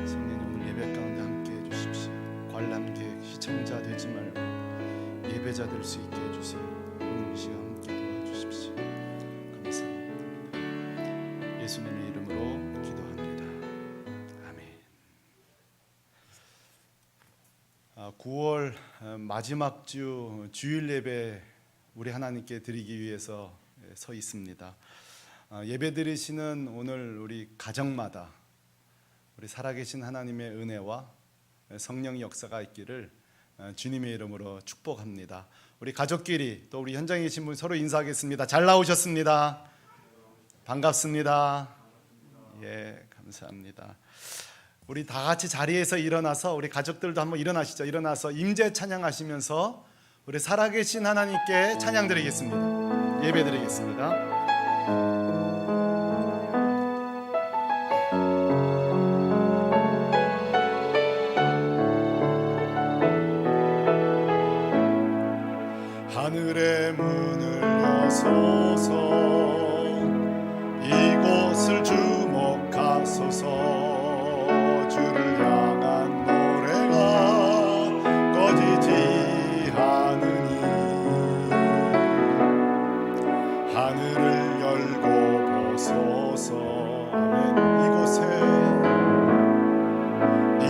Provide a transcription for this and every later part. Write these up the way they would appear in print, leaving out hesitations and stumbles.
성령님 오늘 예배 가운데 함께 해주십시오. 관람객, 시청자 되지 말고 예배자 될 수 있게 해주세요. 오늘 이 시간 함께 도와주십시오. 감사합니다. 예수님의 이름으로 기도합니다. 아멘. 9월 마지막 주 주일 예배 우리 하나님께 드리기 위해서 서 있습니다. 예배 드리시는 오늘 우리 가정마다 우리 살아계신 하나님의 은혜와 성령의 역사가 있기를 주님의 이름으로 축복합니다. 우리 가족끼리 또 우리 현장에 계신 분 서로 인사하겠습니다. 잘 나오셨습니다. 반갑습니다. 예, 감사합니다. 우리 다 같이 자리에서 일어나서 우리 가족들도 한번 일어나시죠. 일어나서 임재 찬양하시면서 우리 살아계신 하나님께 찬양 드리겠습니다. 예배 드리겠습니다. 하늘의 문을 여소서 이곳을 주목하소서 주를 향한 노래가 꺼지지 않으니 하늘을 열고 보소서 아멘.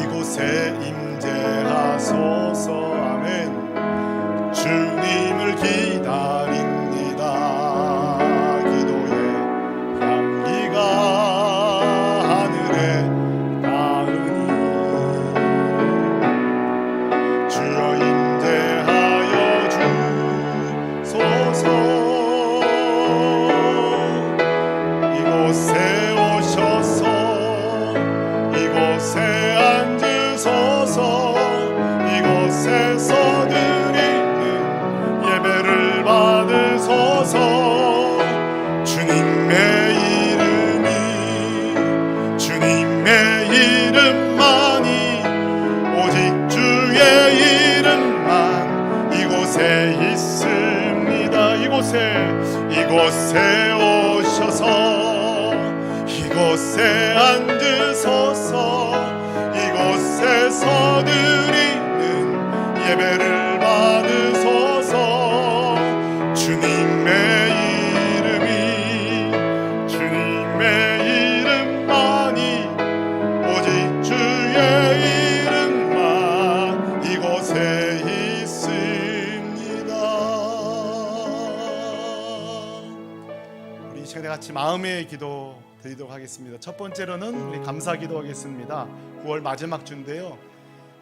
이곳에 임재하소서 아멘. 주님을 기다립니다. 기도의 향기가 하늘에 닿으니 주여 임재하여 주소서. 이곳에 오셔서 이곳에 앉으소서. 이곳에서 예배를 받으소서. 주님의 이름만이 오직 주의 이름만 이곳에 있습니다. 이곳에 오셔서 이곳에 앉으소서. 이곳에서 드리는 예배를 받으소서. 주님의 이름만이 오직 주의 이름만 이곳에 있습니다. 우리 이 시간에 같이 마음의 기도 드리도록 하겠습니다. 첫 번째로는 우리 감사 기도하겠습니다. 9월 마지막 주인데요,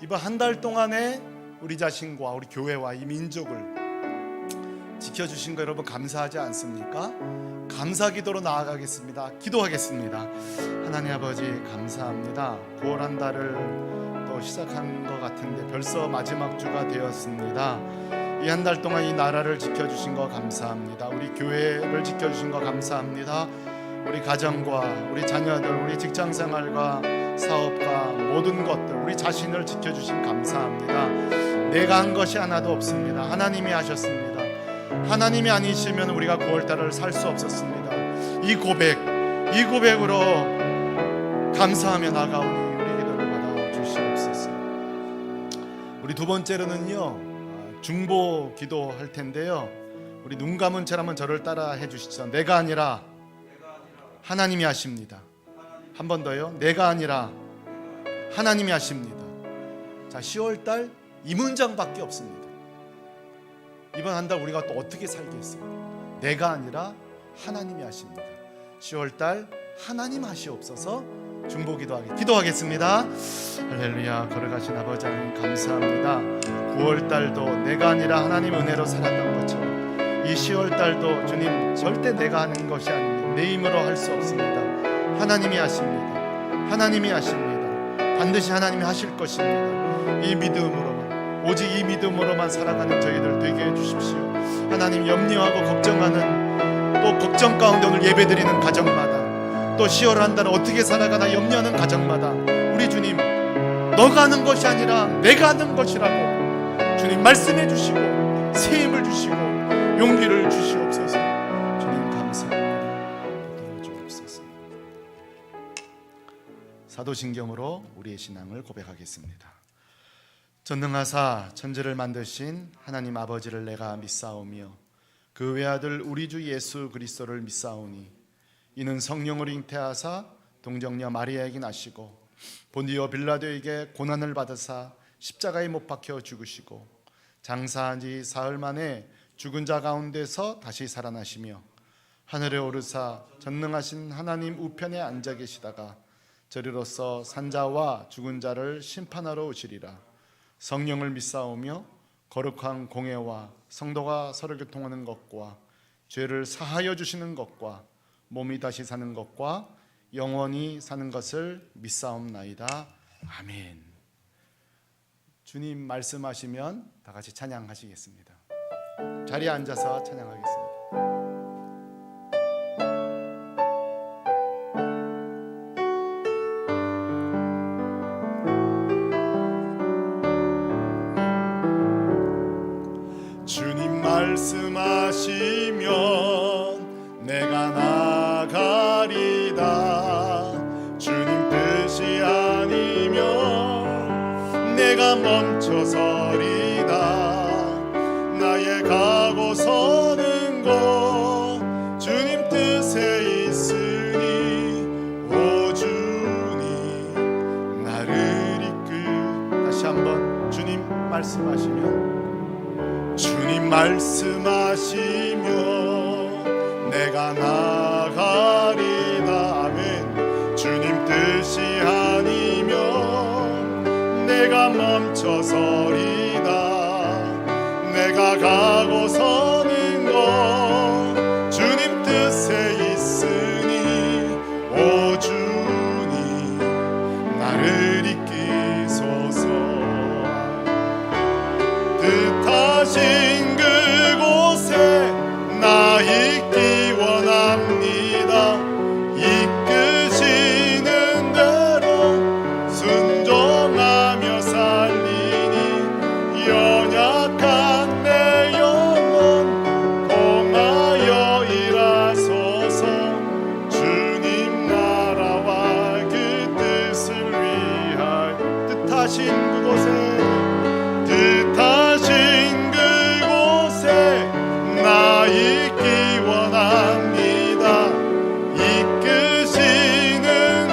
이번 한 달 동안에 우리 자신과 우리 교회와 이 민족을 지켜주신 거 여러분 감사하지 않습니까? 감사 기도로 나아가겠습니다. 기도하겠습니다. 하나님 아버지 감사합니다. 9월 한 달을 또 시작한 것 같은데 벌써 마지막 주가 되었습니다. 이 한 달 동안 이 나라를 지켜주신 거 감사합니다. 우리 교회를 지켜주신 거 감사합니다. 우리 가정과 우리 자녀들, 우리 직장생활과 사업과 모든 것들, 우리 자신을 지켜주신 감사합니다. 내가 한 것이 하나도 없습니다. 하나님이 하셨습니다. 하나님이 아니시면 우리가 9월달을 살 수 없었습니다. 이 고백으로 감사하며 나가오니 우리 기도를 받아 주시옵소서. 우리 두 번째로는요, 중보 기도할 텐데요, 우리 눈 감은 채 한번 저를 따라 해주시죠. 내가 아니라 하나님이 하십니다. 한 번 더요. 내가 아니라 하나님이 하십니다. 자, 10월달 이 문장밖에 없습니다. 이번 한 달 우리가 또 어떻게 살겠어요? 내가 아니라 하나님이 하십니다. 10월달 하나님 하시옵소서. 중보기도 기도하겠습니다. 할렐루야. 걸어가신 아버지 하나님 감사합니다. 9월달도 내가 아니라 하나님 은혜로 살았던 것처럼 이 10월달도 주님 절대 내가 하는 것이 아닙니다. 내 힘으로 할 수 없습니다. 하나님이 하십니다. 하나님이 하십니다. 반드시 하나님이 하실 것입니다. 이 믿음으로만, 오직 이 믿음으로만 살아가는 저희들 되게 해주십시오. 하나님, 염려하고 걱정하는, 또 걱정 가운데 오늘 예배드리는 가정마다, 또 10월 한 달은 어떻게 살아가나 염려하는 가정마다 우리 주님, 너가 하는 것이 아니라 내가 하는 것이라고 주님 말씀해 주시고 새 힘을 주시고 용기를 주시옵소서. 주님 감사합니다. 도와주옵소서. 사도신경으로 우리의 신앙을 고백하겠습니다. 전능하사 천지를 만드신 하나님 아버지를 내가 믿사오며 그 외아들 우리 주 예수 그리스도를 믿사오니 이는 성령으로 잉태하사 동정녀 마리아에게 나시고 본디오 빌라도에게 고난을 받으사 십자가에 못 박혀 죽으시고 장사한 지 사흘 만에 죽은 자 가운데서 다시 살아나시며 하늘에 오르사 전능하신 하나님 우편에 앉아 계시다가 저리로서 산자와 죽은 자를 심판하러 오시리라. 성령을 믿사오며 거룩한 공회와 성도가 서로 교통하는 것과 죄를 사하여 주시는 것과 몸이 다시 사는 것과 영원히 사는 것을 믿사옵나이다. 아멘. 주님 말씀하시면 다 같이 찬양하시겠습니다. 자리에 앉아서 찬양하겠습니다. 주님 말씀하시면 내가 나가리다. 주님 뜻이 아니면 내가 멈춰서리다. 나의 가고 서는 곳 주님 뜻에 있으니 오 주님 나를 다시 한번 주님 말씀하시면 주님 말씀하시면 내가 나가리다. 아멘. 주님 뜻이 아니면 내가 멈춰서리다. 내가 가고 서는 것 주님 뜻에 있으니 오 주님 나를 이끄소서. 뜻하신 그곳에 나 있기 원합니다. 이끄시는 대로 순종하며 살리니 연약한 내 영혼 통하여 일하소서. 주님 나라와 그 뜻을 위하여 뜻하신 그곳에 나 있기 원합니다. 이끄시는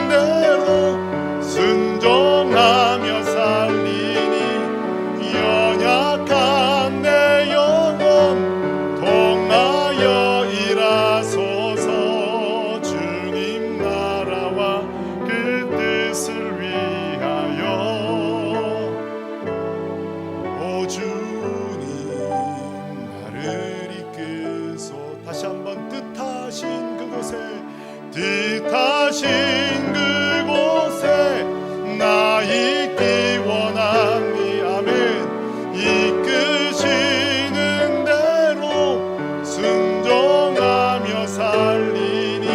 대로 순종하며 살리니 연약한 내 영혼 통하여 일하소서. 주님 나라와 그 뜻을 위하여 오 주님 나를 다시 한번 뜻하신 그곳에 나 있기 원하니 아멘. 이끄시는 대로 순종하며 살리니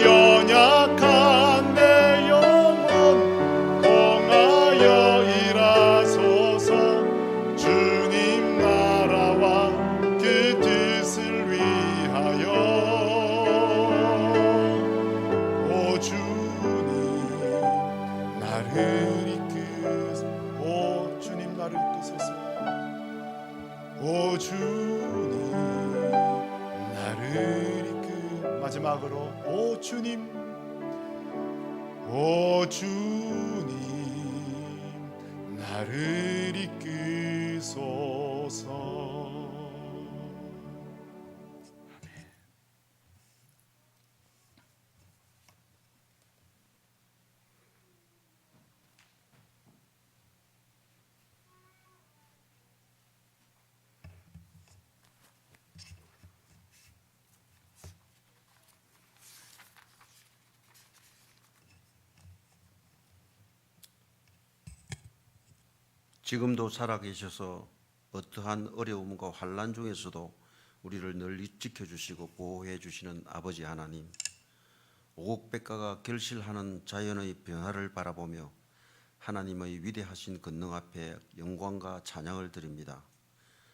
연약한 내 영혼 통하여 일하소서. 주님 나라와 그 뜻을 위하여 오 주님 나를 이끄소서. 오 주님 나를 이끄소서. 오 주님 나를 마지막으로 오 주님 나를 이끄소서. 지금도 살아계셔서 어떠한 어려움과 환난 중에서도 우리를 늘 지켜주시고 보호해 주시는 아버지 하나님, 오곡백과가 결실하는 자연의 변화를 바라보며 하나님의 위대하신 권능 앞에 영광과 찬양을 드립니다.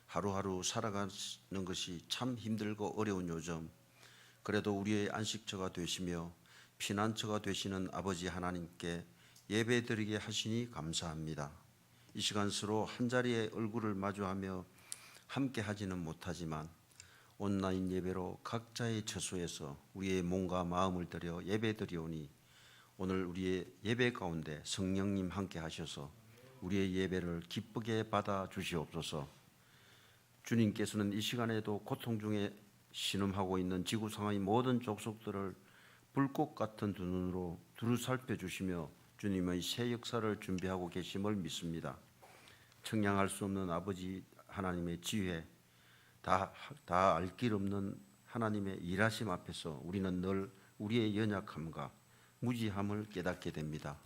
하루하루 살아가는 것이 참 힘들고 어려운 요즘, 그래도 우리의 안식처가 되시며 피난처가 되시는 아버지 하나님께 예배드리게 하시니 감사합니다. 이 시간 서로 한자리에 얼굴을 마주하며 함께 하지는 못하지만 온라인 예배로 각자의 처소에서 우리의 몸과 마음을 들여 예배드리오니 오늘 우리의 예배 가운데 성령님 함께 하셔서 우리의 예배를 기쁘게 받아 주시옵소서. 주님께서는 이 시간에도 고통 중에 신음하고 있는 지구상의 모든 족속들을 불꽃 같은 두 눈으로 두루 살펴주시며 주님의 새 역사를 준비하고 계심을 믿습니다. 청량할 수 없는 아버지 하나님의 지혜, 다 알 길 없는 하나님의 일하심 앞에서 우리는 늘 우리의 연약함과 무지함을 깨닫게 됩니다.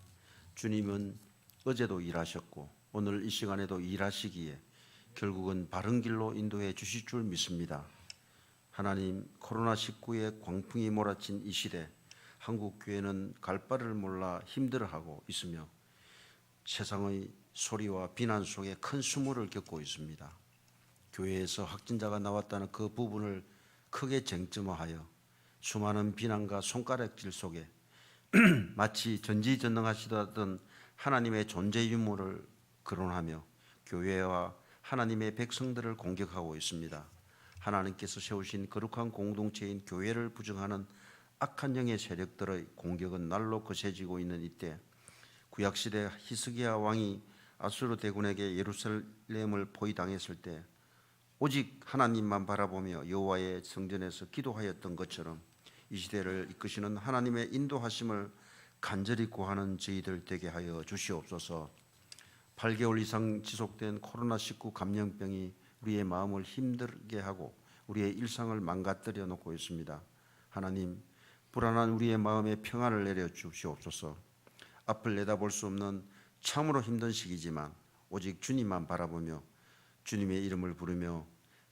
주님은 어제도 일하셨고 오늘 이 시간에도 일하시기에 결국은 바른 길로 인도해 주실 줄 믿습니다. 하나님, 코로나19의 광풍이 몰아친 이 시대 한국 교회는 갈 바를 몰라 힘들어하고 있으며 세상의 소리와 비난 속에 큰 수모를 겪고 있습니다. 교회에서 확진자가 나왔다는 그 부분을 크게 쟁점화하여 수많은 비난과 손가락질 속에 마치 전지전능하시다던 하나님의 존재 유무를 거론하며 교회와 하나님의 백성들을 공격하고 있습니다. 하나님께서 세우신 거룩한 공동체인 교회를 부정하는 악한 영의 세력들의 공격은 날로 거세지고 있는 이때 구약시대 히스기야 왕이 아수르 대군에게 예루살렘을 포위당했을 때 오직 하나님만 바라보며 여호와의 성전에서 기도하였던 것처럼 이 시대를 이끄시는 하나님의 인도하심을 간절히 구하는 저희들 되게 하여 주시옵소서. 8개월 이상 지속된 코로나19 감염병이 우리의 마음을 힘들게 하고 우리의 일상을 망가뜨려 놓고 있습니다. 하나님, 불안한 우리의 마음에 평안을 내려 주시옵소서. 앞을 내다볼 수 없는 참으로 힘든 시기지만 오직 주님만 바라보며 주님의 이름을 부르며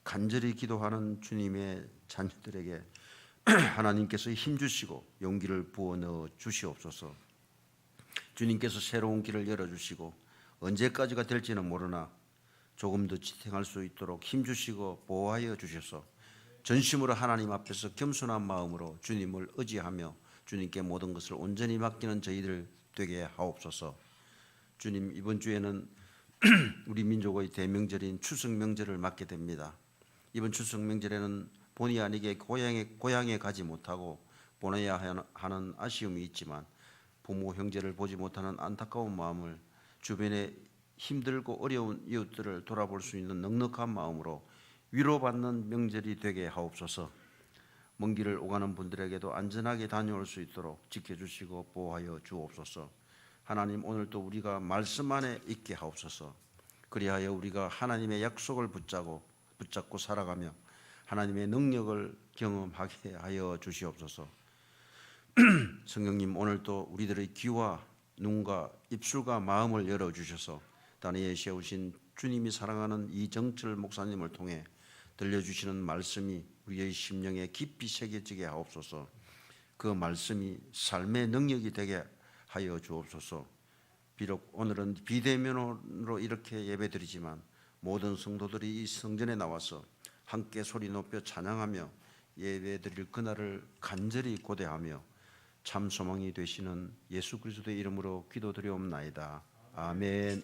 간절히 기도하는 주님의 자녀들에게 하나님께서 힘주시고 용기를 부어 넣어 주시옵소서. 주님께서 새로운 길을 열어주시고 언제까지가 될지는 모르나 조금 더 지탱할 수 있도록 힘주시고 보호하여 주셔서 전심으로 하나님 앞에서 겸손한 마음으로 주님을 의지하며 주님께 모든 것을 온전히 맡기는 저희들 되게 하옵소서. 주님, 이번 주에는 우리 민족의 대명절인 추석 명절을 맞게 됩니다. 이번 추석 명절에는 본의 아니게 고향에 가지 못하고 보내야 하는 아쉬움이 있지만 부모 형제를 보지 못하는 안타까운 마음을 주변에 힘들고 어려운 이웃들을 돌아볼 수 있는 넉넉한 마음으로 위로받는 명절이 되게 하옵소서. 먼 길을 오가는 분들에게도 안전하게 다녀올 수 있도록 지켜주시고 보호하여 주옵소서. 하나님, 오늘도 우리가 말씀 안에 있게 하옵소서. 그리하여 우리가 하나님의 약속을 붙잡고 살아가며 하나님의 능력을 경험하게 하여 주시옵소서. 성령님, 오늘도 우리들의 귀와 눈과 입술과 마음을 열어주셔서 다니엘에 세우신 주님이 사랑하는 이정철 목사님을 통해 들려주시는 말씀이 우리의 심령에 깊이 새겨지게 하옵소서. 그 말씀이 삶의 능력이 되게 하여 주옵소서. 비록 오늘은 비대면으로 이렇게 예배드리지만 모든 성도들이 이 성전에 나와서 함께 소리 높여 찬양하며 예배드릴 그날을 간절히 고대하며 참 소망이 되시는 예수 그리스도의 이름으로 기도드리옵나이다. 아멘.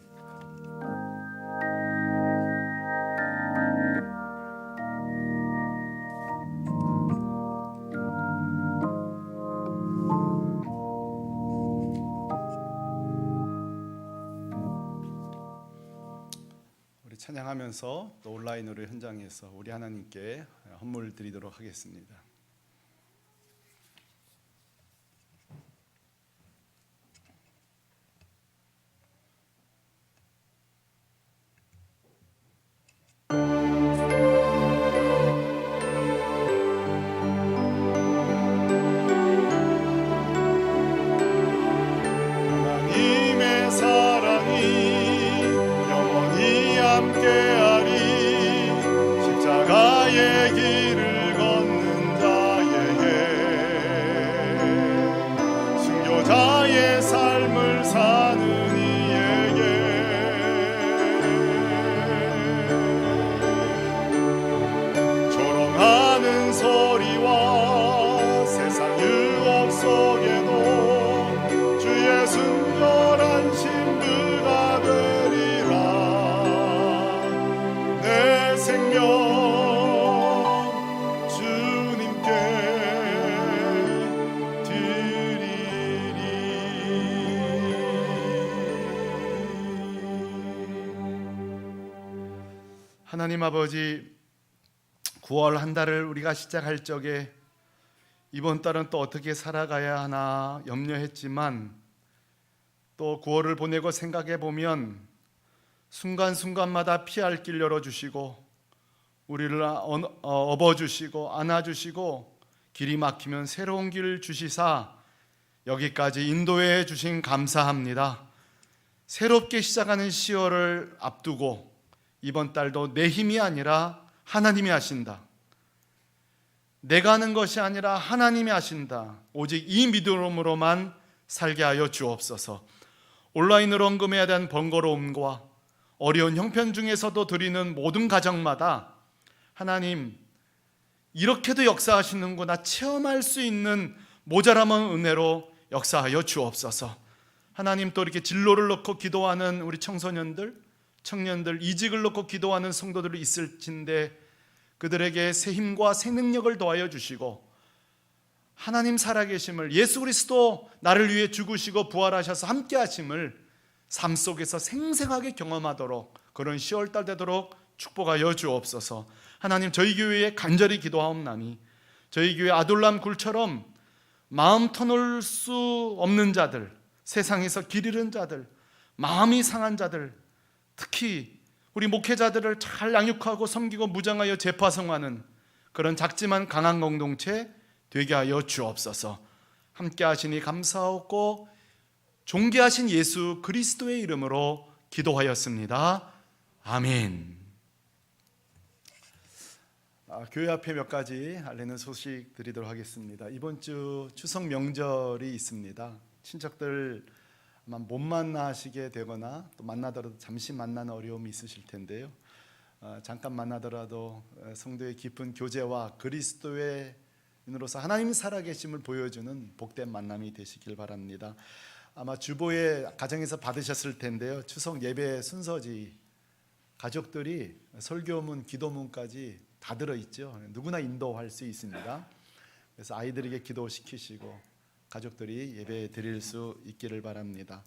우리 찬양하면서 또 온라인으로 현장에서 우리 하나님께 헌물 드리도록 하겠습니다. 하나님의 사랑이 영원히 함께하리. 십자가의 길을 걷는 자에게, 순교자의 삶을 사는 이에게 조롱하는 소리와 세상 유혹 속에도 하나님 아버지, 9월 한 달을 우리가 시작할 적에 이번 달은 또 어떻게 살아가야 하나 염려했지만, 또 9월을 보내고 생각해 보면 순간순간마다 피할 길 열어주시고 우리를 업어주시고 안아주시고 길이 막히면 새로운 길 주시사 여기까지 인도해 주신 감사합니다. 새롭게 시작하는 10월을 앞두고 이번 달도 내 힘이 아니라 하나님이 하신다. 내가 하는 것이 아니라 하나님이 하신다. 오직 이 믿음으로만 살게 하여 주옵소서. 온라인으로 헌금해야 되는 번거로움과 어려운 형편 중에서도 드리는 모든 가정마다 하나님, 이렇게도 역사하시는구나 체험할 수 있는 모자람한 은혜로 역사하여 주옵소서. 하나님, 또 이렇게 진로를 놓고 기도하는 우리 청소년들, 청년들, 이직을 놓고 기도하는 성도들이 있을진데 그들에게 새 힘과 새 능력을 더하여 주시고 하나님 살아계심을, 예수 그리스도 나를 위해 죽으시고 부활하셔서 함께 하심을 삶 속에서 생생하게 경험하도록 그런 10월달 되도록 축복하여 주옵소서. 하나님, 저희 교회에 간절히 기도하옵나니 저희 교회 아둘람 굴처럼 마음 터놓을 수 없는 자들, 세상에서 길 잃은 자들, 마음이 상한 자들, 특히 우리 목회자들을 잘 양육하고 섬기고 무장하여 재파송하는 그런 작지만 강한 공동체 되게 하여 주옵소서. 함께 하시니 감사하고 존귀하신 예수 그리스도의 이름으로 기도하였습니다. 아멘. 교회 앞에 몇 가지 알리는 소식 드리도록 하겠습니다. 이번 주 추석 명절이 있습니다. 친척들 아마 못 만나시게 되거나 또 만나더라도 잠시 만나는 어려움이 있으실 텐데요. 잠깐 만나더라도 성도의 깊은 교제와 그리스도의 인으로서 하나님 살아계심을 보여주는 복된 만남이 되시길 바랍니다. 아마 주보에 가정에서 받으셨을 텐데요. 추석 예배 순서지 가족들이 설교문, 기도문까지 다 들어있죠. 누구나 인도할 수 있습니다. 그래서 아이들에게 기도시키시고 가족들이 예배 드릴 수 있기를 바랍니다.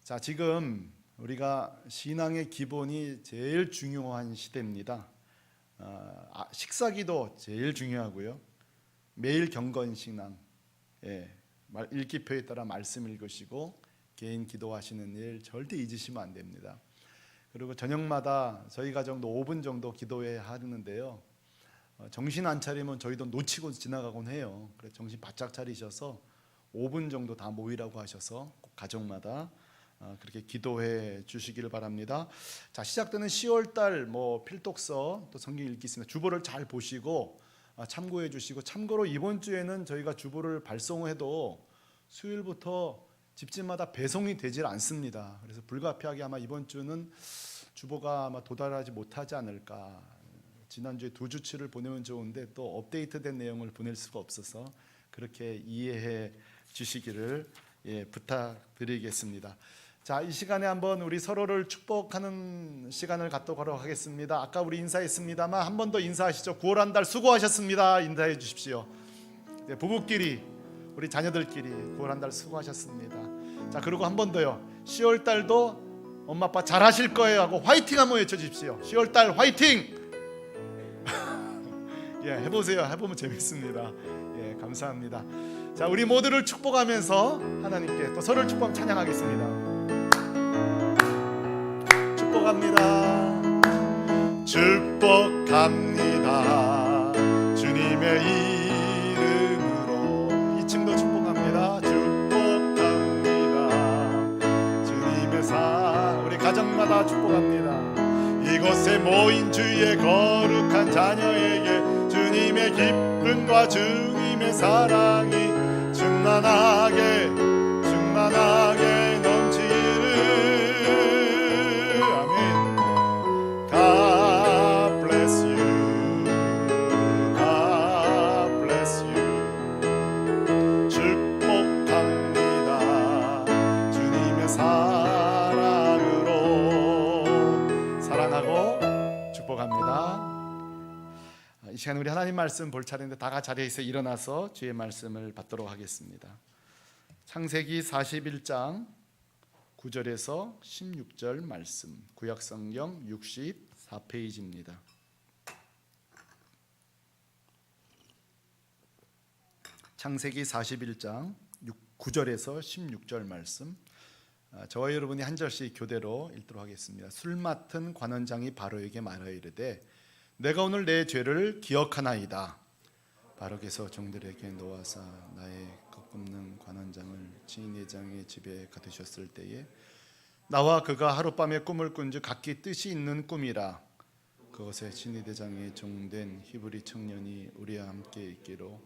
자, 지금 우리가 신앙의 기본이 제일 중요한 시대입니다. 식사기도 제일 중요하고요. 매일 경건신앙, 읽기표에 따라 말씀 읽으시고 개인 기도하시는 일 절대 잊으시면 안 됩니다. 그리고 저녁마다 저희 가정도 5분 정도 기도해야 하는데요. 정신 안 차리면 저희도 놓치고 지나가곤 해요. 그래서 정신 바짝 차리셔서 5분 정도 다 모이라고 하셔서 꼭 가정마다 그렇게 기도해 주시기를 바랍니다. 자, 시작되는 10월달 필독서 또 성경 읽기 있습니다. 주보를 잘 보시고 참고해 주시고, 참고로 이번 주에는 저희가 주보를 발송해도 수요일부터 집집마다 배송이 되질 않습니다. 그래서 불가피하게 아마 이번 주는 주보가 아마 도달하지 못하지 않을까. 지난주에 2주치를 보내면 좋은데 또 업데이트된 내용을 보낼 수가 없어서 그렇게 이해해 주시기를 부탁드리겠습니다. 자, 이 시간에 한번 우리 서로를 축복하는 시간을 갖도록 하겠습니다. 아까 우리 인사했습니다만 한 번 더 인사하시죠. 9월 한 달 수고하셨습니다. 인사해 주십시오. 부부끼리, 우리 자녀들끼리 9월 한 달 수고하셨습니다. 자, 그리고 한 번 더요. 10월 달도 엄마 아빠 잘하실 거예요 하고 화이팅 한번 외쳐주십시오. 10월 달 화이팅! 해보세요. 해보면 재밌습니다. 감사합니다. 자, 우리 모두를 축복하면서 하나님께 또 서로를 축복하며 찬양하겠습니다. 축복합니다. 축복합니다. 주님의 이름으로 2층도 축복합니다. 축복합니다. 주님의 우리 가정마다 축복합니다. 이곳에 모인 주의 거룩한 자녀에게 주님의 기쁨과 주님의 사랑이 충만하게 넘치기를. 아멘. God bless you. God bless you. 축복합니다. 주님의 사랑으로 사랑하고 축복합니다. 이 시간 우리 하나님 말씀 볼 차례인데 다 같이 자리에서 일어나서 주의 말씀을 받도록 하겠습니다. 창세기 41장 9절에서 16절 말씀, 구약성경 63 4페이지입니다. 창세기 41장 9절에서 16절 말씀, 저와 여러분이 한 절씩 교대로 읽도록 하겠습니다. 술 맡은 관원장이 바로에게 말하여 이르되 내가 오늘 내 죄를 기억하나이다. 바로께서 종들에게 놓아사 나의 꺾없는 관원장을 진내장의 집에 가두셨을 때에 나와 그가 하룻밤에 꿈을 꾼즉 각기 뜻이 있는 꿈이라. 그것에 진내대장의 종된 히브리 청년이 우리와 함께 있기로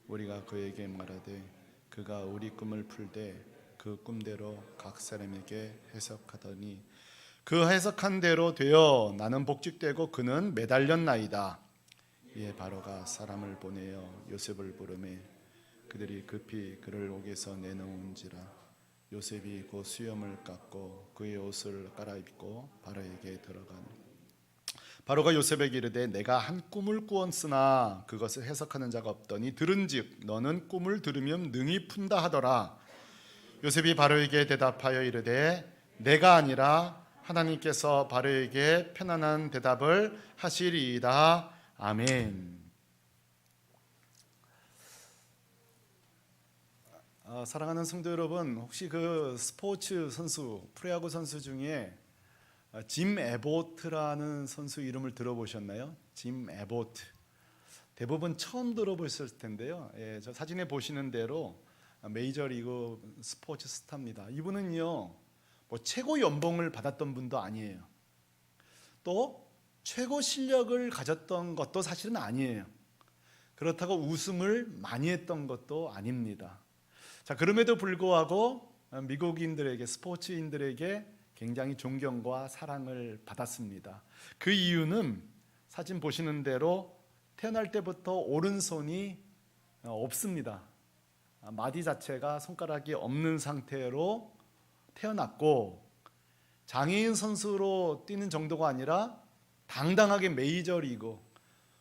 우리가 그에게 말하되 그가 우리 꿈을 풀되 그 꿈대로 각 사람에게 해석하더니 그 해석한 대로 되어 나는 복직되고 그는 매달렸나이다. 이에 바로가 사람을 보내어 요셉을 부르매 그들이 급히 그를 옥에서 내놓은지라. 요셉이 곧 수염을 깎고 그의 옷을 갈아입고 바로에게 들어가니 바로가 요셉에게 이르되 내가 한 꿈을 꾸었으나 그것을 해석하는 자가 없더니 들은즉 너는 꿈을 들으면 능히 푼다 하더라. 요셉이 바로에게 대답하여 이르되 내가 아니라 하나님께서 바로에게 편안한 대답을 하시리이다. 아멘. 사랑하는 성도 여러분, 혹시 그 스포츠 선수, 프로야구 선수 중에 짐 에보트라는 선수 이름을 들어보셨나요? 짐 에보트. 대부분 처음 들어보셨을 텐데요. 저 사진에 보시는 대로 메이저리그 스포츠 스타입니다. 이분은요, 뭐 최고 연봉을 받았던 분도 아니에요. 또 최고 실력을 가졌던 것도 사실은 아니에요. 그렇다고 우승을 많이 했던 것도 아닙니다. 자, 그럼에도 불구하고 미국인들에게, 스포츠인들에게 굉장히 존경과 사랑을 받았습니다. 그 이유는 사진 보시는 대로 태어날 때부터 오른손이 없습니다. 마디 자체가 손가락이 없는 상태로 태어났고 장애인 선수로 뛰는 정도가 아니라 당당하게 메이저리그,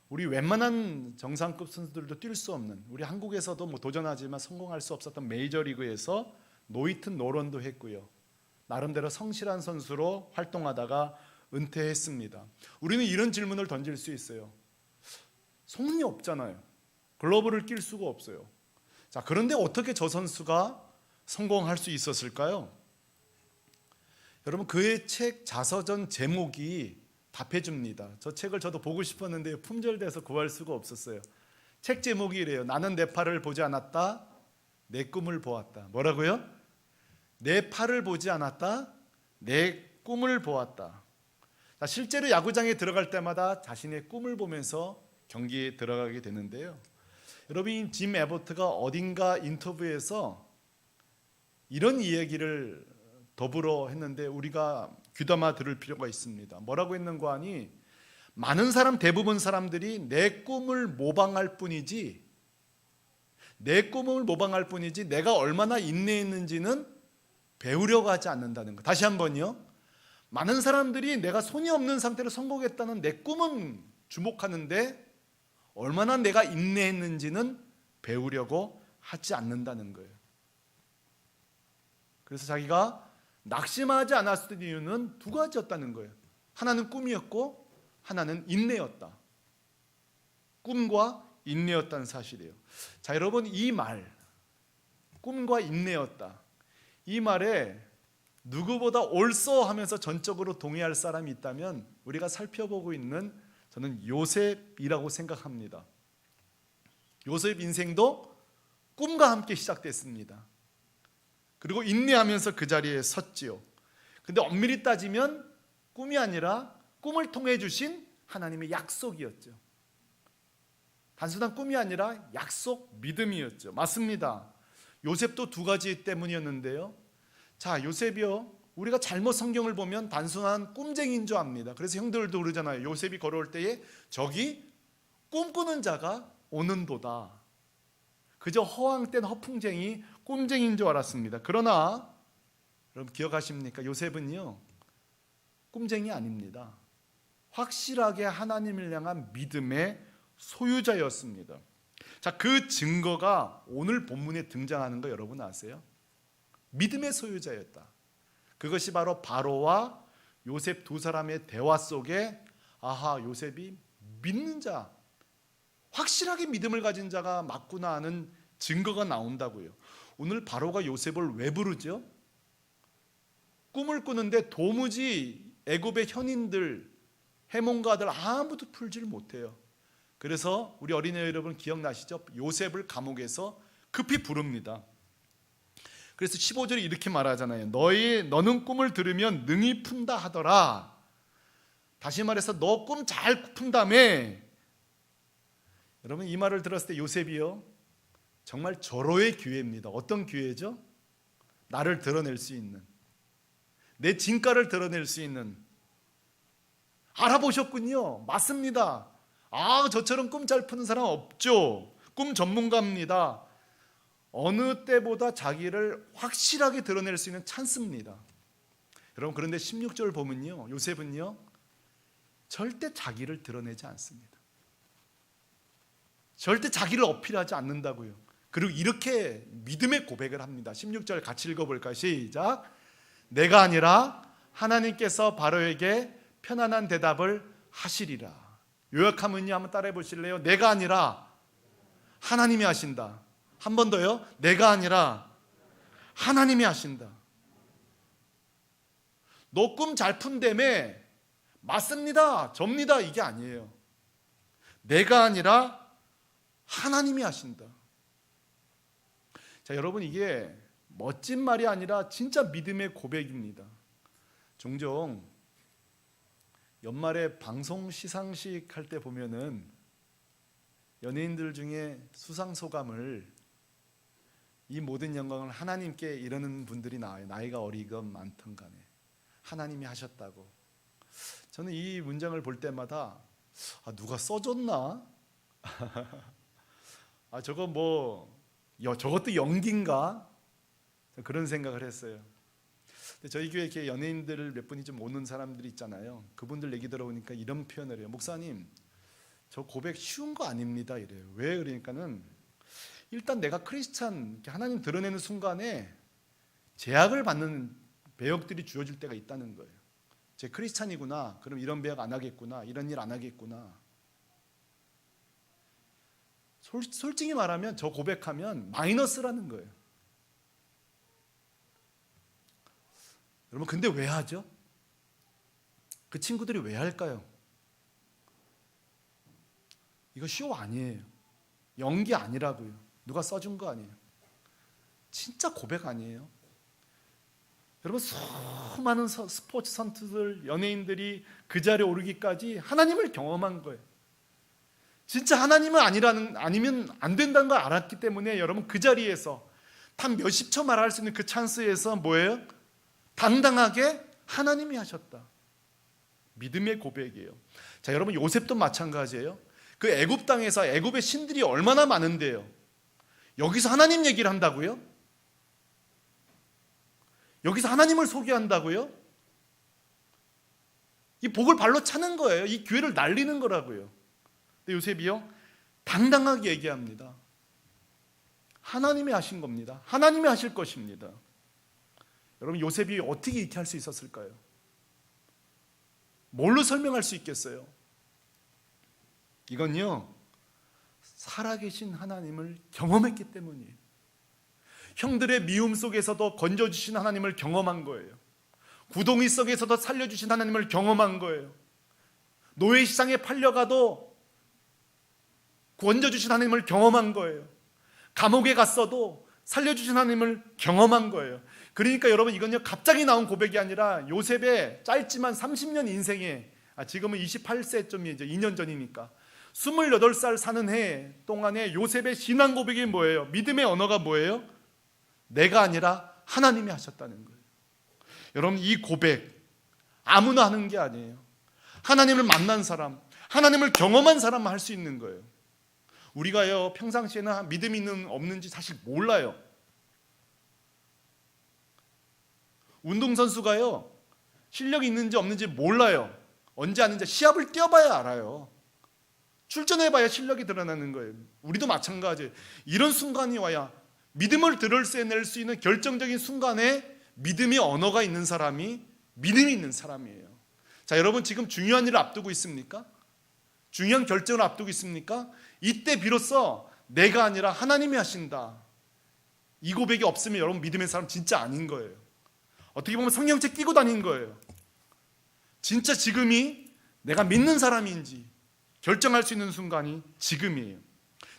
우리 웬만한 정상급 선수들도 뛸 수 없는, 우리 한국에서도 뭐 도전하지만 성공할 수 없었던 메이저리그에서 노히트 노런도 했고요. 나름대로 성실한 선수로 활동하다가 은퇴했습니다. 우리는 이런 질문을 던질 수 있어요. 손이 없잖아요. 글러브를 낄 수가 없어요. 자, 그런데 어떻게 저 선수가 성공할 수 있었을까요? 여러분, 그의 책 자서전 제목이 답해 줍니다. 저 책을 저도 보고 싶었는데 품절돼서 구할 수가 없었어요. 책 제목이 이래요. 나는 내 팔을 보지 않았다. 내 꿈을 보았다. 뭐라고요? 내 팔을 보지 않았다. 내 꿈을 보았다. 자, 실제로 야구장에 들어갈 때마다 자신의 꿈을 보면서 경기에 들어가게 되는데요. 여러분, 짐 에버트가 어딘가 인터뷰에서 이런 이야기를 더불어 했는데 우리가 귀담아 들을 필요가 있습니다. 뭐라고 했는가 하니, 많은 사람, 대부분 사람들이 내 꿈을 모방할 뿐이지 내가 얼마나 인내했는지는 배우려고 하지 않는다는 것. 다시 한번요. 많은 사람들이 내가 손이 없는 상태로 성공했다는 내 꿈은 주목하는데 얼마나 내가 인내했는지는 배우려고 하지 않는다는 거예요. 그래서 자기가 낙심하지 않았을 이유는 두 가지였다는 거예요. 하나는 꿈이었고 하나는 인내였다. 꿈과 인내였다는 사실이에요. 자, 여러분, 이 말, 꿈과 인내였다, 이 말에 누구보다 옳소 하면서 전적으로 동의할 사람이 있다면 우리가 살펴보고 있는, 저는 요셉이라고 생각합니다. 요셉 인생도 꿈과 함께 시작됐습니다. 그리고 인내하면서 그 자리에 섰지요. 근데 엄밀히 따지면 꿈이 아니라 꿈을 통해 주신 하나님의 약속이었죠. 단순한 꿈이 아니라 약속, 믿음이었죠. 맞습니다. 요셉도 두 가지 때문이었는데요. 자, 요셉이요, 우리가 잘못 성경을 보면 단순한 꿈쟁이인 줄 압니다. 그래서 형들도 그러잖아요. 요셉이 걸어올 때에 저기 꿈꾸는 자가 오는도다. 그저 허황된 허풍쟁이, 꿈쟁이인 줄 알았습니다. 그러나 여러분 기억하십니까? 요셉은요, 꿈쟁이 아닙니다. 확실하게 하나님을 향한 믿음의 소유자였습니다. 자, 그 증거가 오늘 본문에 등장하는 거 여러분 아세요? 믿음의 소유자였다. 그것이 바로 바로와 요셉 두 사람의 대화 속에 아하, 요셉이 믿는 자, 확실하게 믿음을 가진 자가 맞구나 하는 증거가 나온다고요. 오늘 바로가 요셉을 왜 부르죠? 꿈을 꾸는데 도무지 애굽의 현인들, 해몽가들 아무도 풀지를 못해요. 그래서 우리 어린애 여러분 기억나시죠? 요셉을 감옥에서 급히 부릅니다. 그래서 15절에 이렇게 말하잖아요. 너는 꿈을 들으면 능히 푼다 하더라. 다시 말해서 너 꿈 잘 푼다며. 여러분 이 말을 들었을 때 요셉이요, 정말 절호의 기회입니다. 어떤 기회죠? 나를 드러낼 수 있는, 내 진가를 드러낼 수 있는. 알아보셨군요. 맞습니다. 저처럼 꿈 잘 푸는 사람 없죠. 꿈 전문가입니다. 어느 때보다 자기를 확실하게 드러낼 수 있는 찬스입니다. 여러분 그런데 16절 보면요, 요셉은요 절대 자기를 드러내지 않습니다. 절대 자기를 어필하지 않는다고요. 그리고 이렇게 믿음의 고백을 합니다. 16절 같이 읽어볼까요? 시작. 내가 아니라 하나님께서 바로에게 편안한 대답을 하시리라. 요약하면요, 한번 따라해 보실래요? 내가 아니라 하나님이 하신다. 한 번 더요. 내가 아니라 하나님이 하신다. 너 꿈 잘 푼다며. 맞습니다, 접니다, 이게 아니에요. 내가 아니라 하나님이 하신다. 자, 여러분 이게 멋진 말이 아니라 진짜 믿음의 고백입니다. 종종 연말에 방송 시상식 할 때 보면은 연예인들 중에 수상 소감을 이 모든 영광을 하나님께 이러는 분들이 나와요. 나이가 어리건 많던 간에 하나님이 하셨다고. 저는 이 문장을 볼 때마다 누가 써줬나? 저것도 연기인가? 그런 생각을 했어요. 근데 저희 교회에 이렇게 연예인들 몇 분이 좀 오는 사람들이 있잖아요. 그분들 얘기 들어보니까 이런 표현을 해요. 목사님, 저 고백 쉬운 거 아닙니다, 이래요. 왜 그러니까는 일단 내가 크리스찬, 하나님 드러내는 순간에 제약을 받는 배역들이 주어질 때가 있다는 거예요. 제 크리스찬이구나, 그럼 이런 배역 안 하겠구나, 이런 일 안 하겠구나. 솔직히 말하면 저 고백하면 마이너스라는 거예요. 여러분 근데 왜 하죠? 그 친구들이 왜 할까요? 이거 쇼 아니에요. 연기 아니라고요. 누가 써준 거 아니에요. 진짜 고백 아니에요. 여러분 수많은 스포츠 선수들, 연예인들이 그 자리에 오르기까지 하나님을 경험한 거예요. 진짜 하나님은 아니면 안 된다는 걸 알았기 때문에 여러분 그 자리에서 단 몇십 초 말할 수 있는 그 찬스에서 뭐예요? 당당하게 하나님이 하셨다. 믿음의 고백이에요. 자, 여러분 요셉도 마찬가지예요. 그 애굽 땅에서 애굽의 신들이 얼마나 많은데요. 여기서 하나님 얘기를 한다고요? 여기서 하나님을 소개한다고요? 이 복을 발로 차는 거예요. 이 기회를 날리는 거라고요. 근데 요셉이요, 당당하게 얘기합니다. 하나님이 하신 겁니다. 하나님이 하실 것입니다. 여러분 요셉이 어떻게 이렇게 할 수 있었을까요? 뭘로 설명할 수 있겠어요? 이건요, 살아계신 하나님을 경험했기 때문이에요. 형들의 미움 속에서도 건져주신 하나님을 경험한 거예요. 구덩이 속에서도 살려주신 하나님을 경험한 거예요. 노예 시장에 팔려가도 건져주신 하나님을 경험한 거예요. 감옥에 갔어도 살려주신 하나님을 경험한 거예요. 그러니까 여러분 이건요, 갑자기 나온 고백이 아니라 요셉의 짧지만 30년 인생에, 지금은 28세쯤이죠. 2년 전이니까 28살 사는 해 동안에 요셉의 신앙 고백이 뭐예요? 믿음의 언어가 뭐예요? 내가 아니라 하나님이 하셨다는 거예요. 여러분 이 고백 아무나 하는 게 아니에요. 하나님을 만난 사람, 하나님을 경험한 사람만 할 수 있는 거예요. 우리가요 평상시에는 믿음이 있는 없는지 사실 몰라요. 운동선수가요 실력이 있는지 없는지 몰라요. 언제 아는지 시합을 뛰어봐야 알아요. 출전해봐야 실력이 드러나는 거예요. 우리도 마찬가지예요. 이런 순간이 와야, 믿음을 드러낼 수 있는 결정적인 순간에 믿음의 언어가 있는 사람이 믿음이 있는 사람이에요. 자, 여러분 지금 중요한 일을 앞두고 있습니까? 중요한 결정을 앞두고 있습니까? 이때 비로소 내가 아니라 하나님이 하신다. 이 고백이 없으면 여러분 믿음의 사람 진짜 아닌 거예요. 어떻게 보면 성경책 끼고 다닌 거예요. 진짜 지금이 내가 믿는 사람인지 결정할 수 있는 순간이 지금이에요.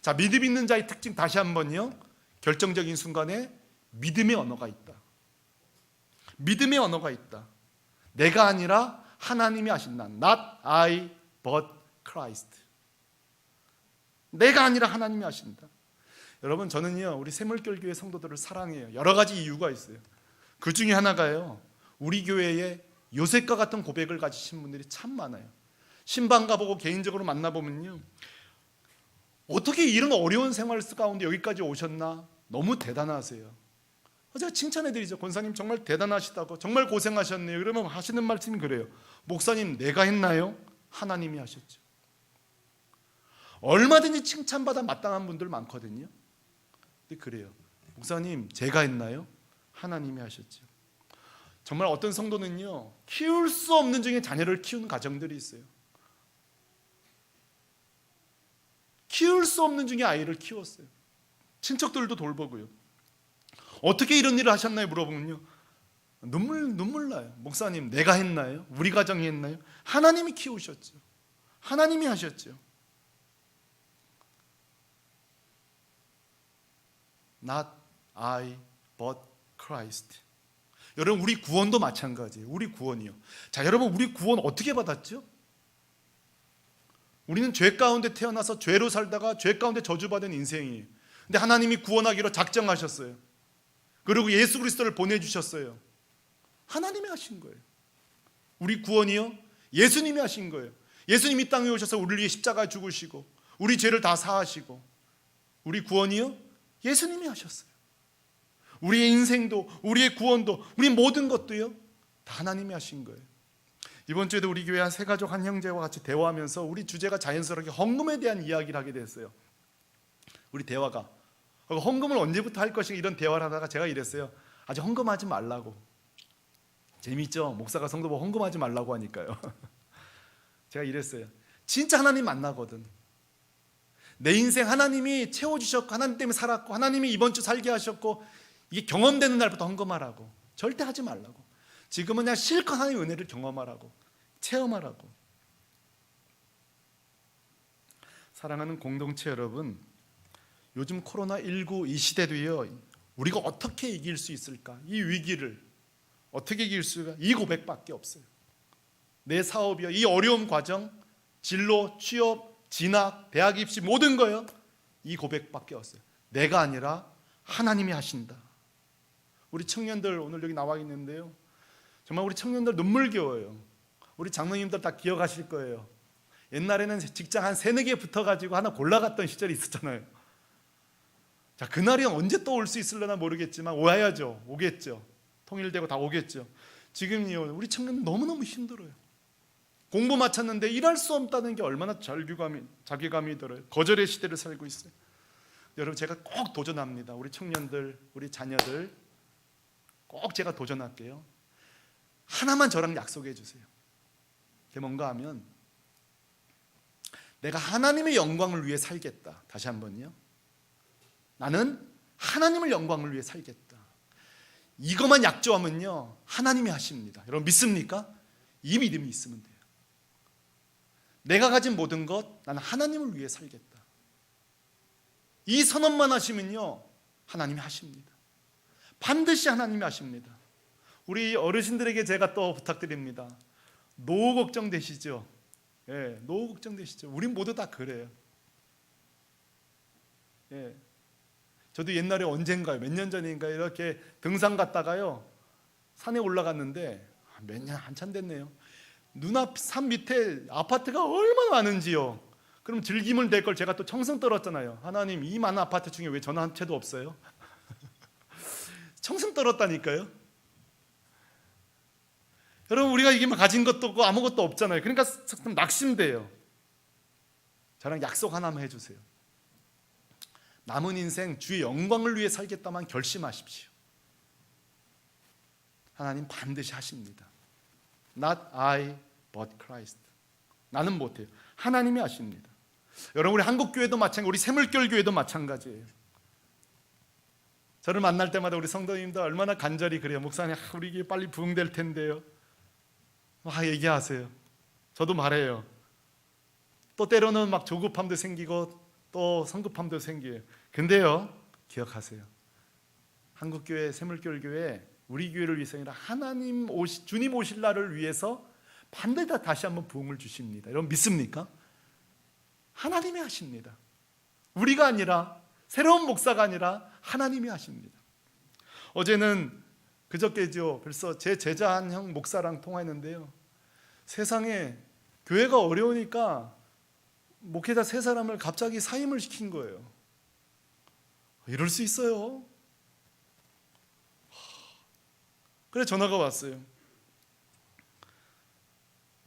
자, 믿음 있는 자의 특징 다시 한번요. 결정적인 순간에 믿음의 언어가 있다. 믿음의 언어가 있다. 내가 아니라 하나님이 하신다. Not I but Christ. 내가 아니라 하나님이 하신다. 여러분 저는요 우리 샘물교회 성도들을 사랑해요. 여러 가지 이유가 있어요. 그 중에 하나가요, 우리 교회에 요셉과 같은 고백을 가지신 분들이 참 많아요. 신방 가보고 개인적으로 만나보면요, 어떻게 이런 어려운 생활 가운데 여기까지 오셨나 너무 대단하세요. 제가 칭찬해드리죠. 권사님 정말 대단하시다고, 정말 고생하셨네요. 그러면 하시는 말씀이 그래요. 목사님 내가 했나요? 하나님이 하셨죠. 얼마든지 칭찬받아 마땅한 분들 많거든요. 근데 그래요. 목사님 제가 했나요? 하나님이 하셨죠. 정말 어떤 성도는요 키울 수 없는 중에 자녀를 키우는 가정들이 있어요. 키울 수 없는 중에 아이를 키웠어요. 친척들도 돌보고요. 어떻게 이런 일을 하셨나요? 물어보면요 눈물 나요. 목사님 내가 했나요? 우리 가정이 했나요? 하나님이 키우셨죠. 하나님이 하셨죠. Not I but Christ. 여러분 우리 구원도 마찬가지예요. 우리 구원이요. 자, 여러분 우리 구원 어떻게 받았죠? 우리는 죄 가운데 태어나서 죄로 살다가 죄 가운데 저주받은 인생이에요. 근데 하나님이 구원하기로 작정하셨어요. 그리고 예수 그리스도를 보내주셨어요. 하나님이 하신 거예요. 우리 구원이요 예수님이 하신 거예요. 예수님이 땅에 오셔서 우리를 위해 십자가에 죽으시고 우리 죄를 다 사하시고, 우리 구원이요 예수님이 하셨어요. 우리의 인생도 우리의 구원도 우리 모든 것도요 다 하나님이 하신 거예요. 이번 주에도 우리 교회 한 세 가족 한 형제와 같이 대화하면서 우리 주제가 자연스럽게 헌금에 대한 이야기를 하게 됐어요. 우리 대화가 헌금을 언제부터 할 것인가 이런 대화를 하다가 제가 이랬어요. 아직 헌금하지 말라고. 재미있죠? 목사가 성도 보고 헌금하지 말라고 하니까요. 제가 이랬어요. 진짜 하나님 만나거든. 내 인생 하나님이 채워주셨고 하나님 때문에 살았고 하나님이 이번 주 살게 하셨고 이게 경험되는 날부터 헌금하라고. 절대 하지 말라고. 지금은 그냥 실컷 하나님의 은혜를 경험하라고, 체험하라고. 사랑하는 공동체 여러분, 요즘 코로나19 이 시대도요 우리가 어떻게 이길 수 있을까? 이 위기를 어떻게 이길 수가? 이 고백밖에 없어요. 내 사업이요, 이 어려운 과정, 진로, 취업, 진학, 대학 입시 모든 거요 이 고백밖에 없어요. 내가 아니라 하나님이 하신다. 우리 청년들 오늘 여기 나와 있는데요, 정말 우리 청년들 눈물겨워요. 우리 장로님들 다 기억하실 거예요. 옛날에는 직장 한 3-4개 붙어가지고 하나 골라갔던 시절이 있었잖아요. 자, 그날이 언제 또 올 수 있을려나 모르겠지만 와야죠. 오겠죠. 통일되고 다 오겠죠. 지금요 우리 청년들 너무너무 힘들어요. 공부 마쳤는데 일할 수 없다는 게 얼마나 자괴감이 들어요. 거절의 시대를 살고 있어요. 여러분 제가 꼭 도전합니다. 우리 청년들, 우리 자녀들 꼭 제가 도전할게요. 하나만 저랑 약속해 주세요. 그게 뭔가 하면 내가 하나님의 영광을 위해 살겠다. 다시 한번요. 나는 하나님의 영광을 위해 살겠다. 이것만 약조하면요 하나님이 하십니다. 여러분 믿습니까? 이 믿음이 있으면 돼요. 내가 가진 모든 것 나는 하나님을 위해 살겠다. 이 선언만 하시면요 하나님이 하십니다. 반드시 하나님이 하십니다. 우리 어르신들에게 제가 또 부탁드립니다. 노후 걱정 되시죠? 예, 노후 걱정 되시죠? 우린 모두 다 그래요. 예, 저도 옛날에 언젠가요, 몇 년 전인가요, 이렇게 등산 갔다가요 산에 올라갔는데 몇 년 한참 됐네요. 눈앞 산 밑에 아파트가 얼마나 많은지요. 그럼 즐김을 낼 걸 제가 또 청승 떨었잖아요. 하나님 이 많은 아파트 중에 왜 전화 한 채도 없어요? 청승 떨었다니까요. 여러분 우리가 이게 가진 것도 없고 아무것도 없잖아요. 그러니까 좀 낙심돼요. 저랑 약속 하나만 해주세요. 남은 인생 주의 영광을 위해 살겠다만 결심하십시오. 하나님 반드시 하십니다. Not I but Christ. 나는 못해요. 하나님이 하십니다. 여러분, 우리 한국교회도 마찬가지, 우리 새물결 교회도 마찬가지예요. 저를 만날 때마다 우리 성도님들 얼마나 간절히 그래요. 목사님, 우리 교회 빨리 부흥될 텐데요. 막 얘기하세요. 저도 말해요. 또 때로는 막 조급함도 생기고 또 성급함도 생겨요. 근데요, 기억하세요. 한국교회, 새물결교회, 우리 교회를 위해서 아니라 주님 오실 날을 위해서 반드시 다시 한번 부흥을 주십니다. 여러분 믿습니까? 하나님이 하십니다. 우리가 아니라, 새로운 목사가 아니라 하나님이 하십니다. 어제는 그저께죠. 벌써 제 제자 한 형 목사랑 통화했는데요. 세상에 교회가 어려우니까 목회자 3사람을 갑자기 사임을 시킨 거예요. 이럴 수 있어요. 그래 전화가 왔어요.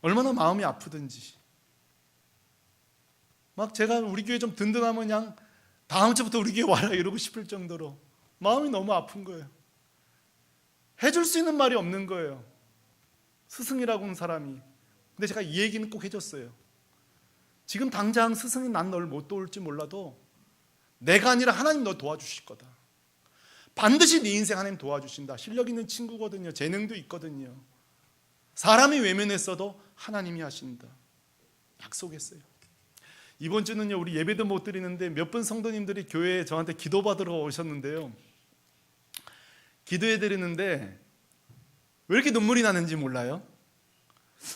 얼마나 마음이 아프든지. 막 제가 우리 교회 좀 든든하면 그냥 다음 주부터 우리 교회 와라 이러고 싶을 정도로 마음이 너무 아픈 거예요. 해줄 수 있는 말이 없는 거예요. 스승이라고 하는 사람이. 근데 제가 이 얘기는 꼭 해줬어요. 지금 당장 스승이 난 널 못 도울지 몰라도 내가 아니라 하나님 너 도와주실 거다. 반드시 네 인생 하나님 도와주신다. 실력 있는 친구거든요. 재능도 있거든요. 사람이 외면했어도 하나님이 하신다. 약속했어요. 이번 주는요, 우리 예배도 못 드리는데 몇 분 성도님들이 교회에 저한테 기도받으러 오셨는데요. 기도해 드리는데 왜 이렇게 눈물이 나는지 몰라요.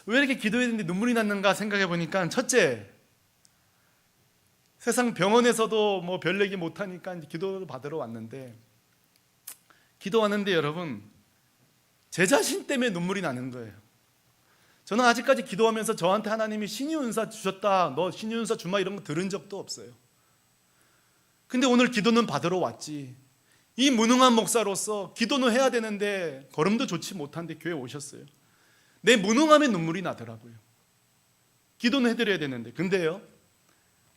왜 이렇게 기도해 드리는데 눈물이 났는가 생각해 보니까, 첫째, 세상 병원에서도 뭐 별 얘기 못하니까 기도를 받으러 왔는데, 여러분, 제 자신 때문에 눈물이 나는 거예요. 저는 아직까지 기도하면서 저한테 하나님이 신유은사 주셨다, 너 신유은사 주마 이런 거 들은 적도 없어요. 근데 오늘 기도는 받으러 왔지. 이 무능한 목사로서 기도는 해야 되는데 걸음도 좋지 못한데 교회에 오셨어요. 내 무능함에 눈물이 나더라고요. 기도는 해드려야 되는데. 근데요,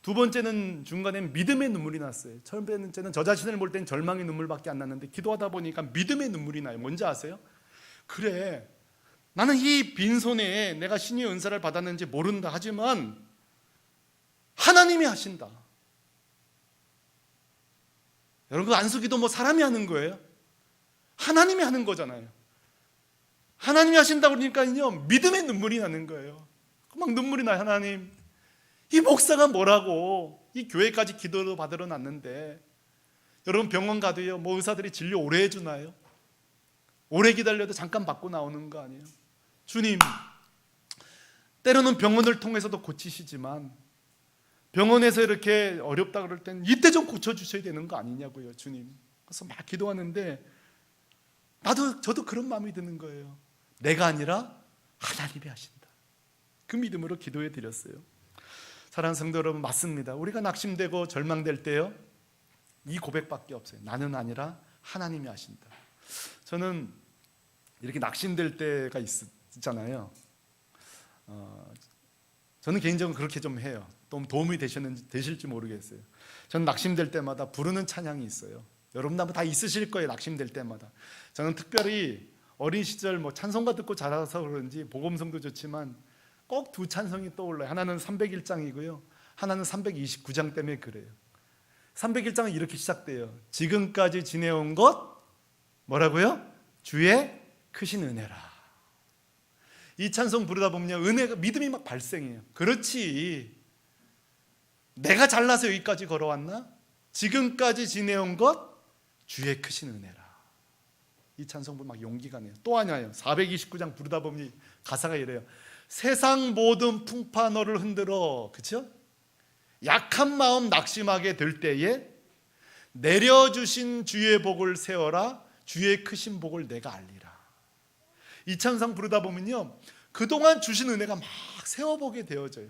두 번째는 중간에 믿음의 눈물이 났어요. 첫 번째는 저 자신을 볼 땐 절망의 눈물밖에 안 났는데, 기도하다 보니까 믿음의 눈물이 나요. 뭔지 아세요? 그래, 나는 이 빈손에 내가 신의 은사를 받았는지 모른다. 하지만 하나님이 하신다. 여러분, 그 안수기도 뭐 사람이 하는 거예요? 하나님이 하는 거잖아요. 하나님이 하신다고 그러니까요, 믿음의 눈물이 나는 거예요. 막 눈물이 나요. 하나님, 이 목사가 뭐라고 이 교회까지 기도를 받으러 놨는데, 여러분 병원 가도요, 뭐 의사들이 진료 오래 해주나요? 오래 기다려도 잠깐 받고 나오는 거 아니에요? 주님, 때로는 병원을 통해서도 고치시지만 병원에서 이렇게 어렵다 그럴 땐 이때 좀 고쳐주셔야 되는 거 아니냐고요, 주님. 그래서 막 기도하는데 저도 그런 마음이 드는 거예요. 내가 아니라 하나님이 하신다. 그 믿음으로 기도해 드렸어요. 사랑하는 성도 여러분, 맞습니다. 우리가 낙심되고 절망될 때요, 이 고백밖에 없어요. 나는 아니라 하나님이 하신다. 저는 이렇게 낙심될 때가 있잖아요. 저는 개인적으로 그렇게 좀 해요. 또 도움이 되실지 모르겠어요. 저는 낙심될 때마다 부르는 찬양이 있어요. 여러분도 아마 다 있으실 거예요. 낙심될 때마다. 저는 특별히 어린 시절 뭐 찬송가 듣고 자라서 그런지 복음성도 좋지만 꼭 두 찬송이 떠올라요. 하나는 301장이고요. 하나는 329장 때문에 그래요. 301장은 이렇게 시작돼요. 지금까지 지내온 것 뭐라고요? 주의 크신 은혜라. 이 찬송 부르다 보면 은혜가, 믿음이 막 발생해요. 그렇지, 내가 잘나서 여기까지 걸어왔나? 지금까지 지내온 것 주의 크신 은혜라. 이 찬송 보면 막 용기가 나요. 또 하나요. 429장 부르다 보면 가사가 이래요. 세상 모든 풍파 너를 흔들어, 그렇죠? 약한 마음 낙심하게 될 때에 내려주신 주의 복을 세워라. 주의 크신 복을 내가 알리라. 이 찬송 부르다 보면요, 그동안 주신 은혜가 막 세워보게 되어져요.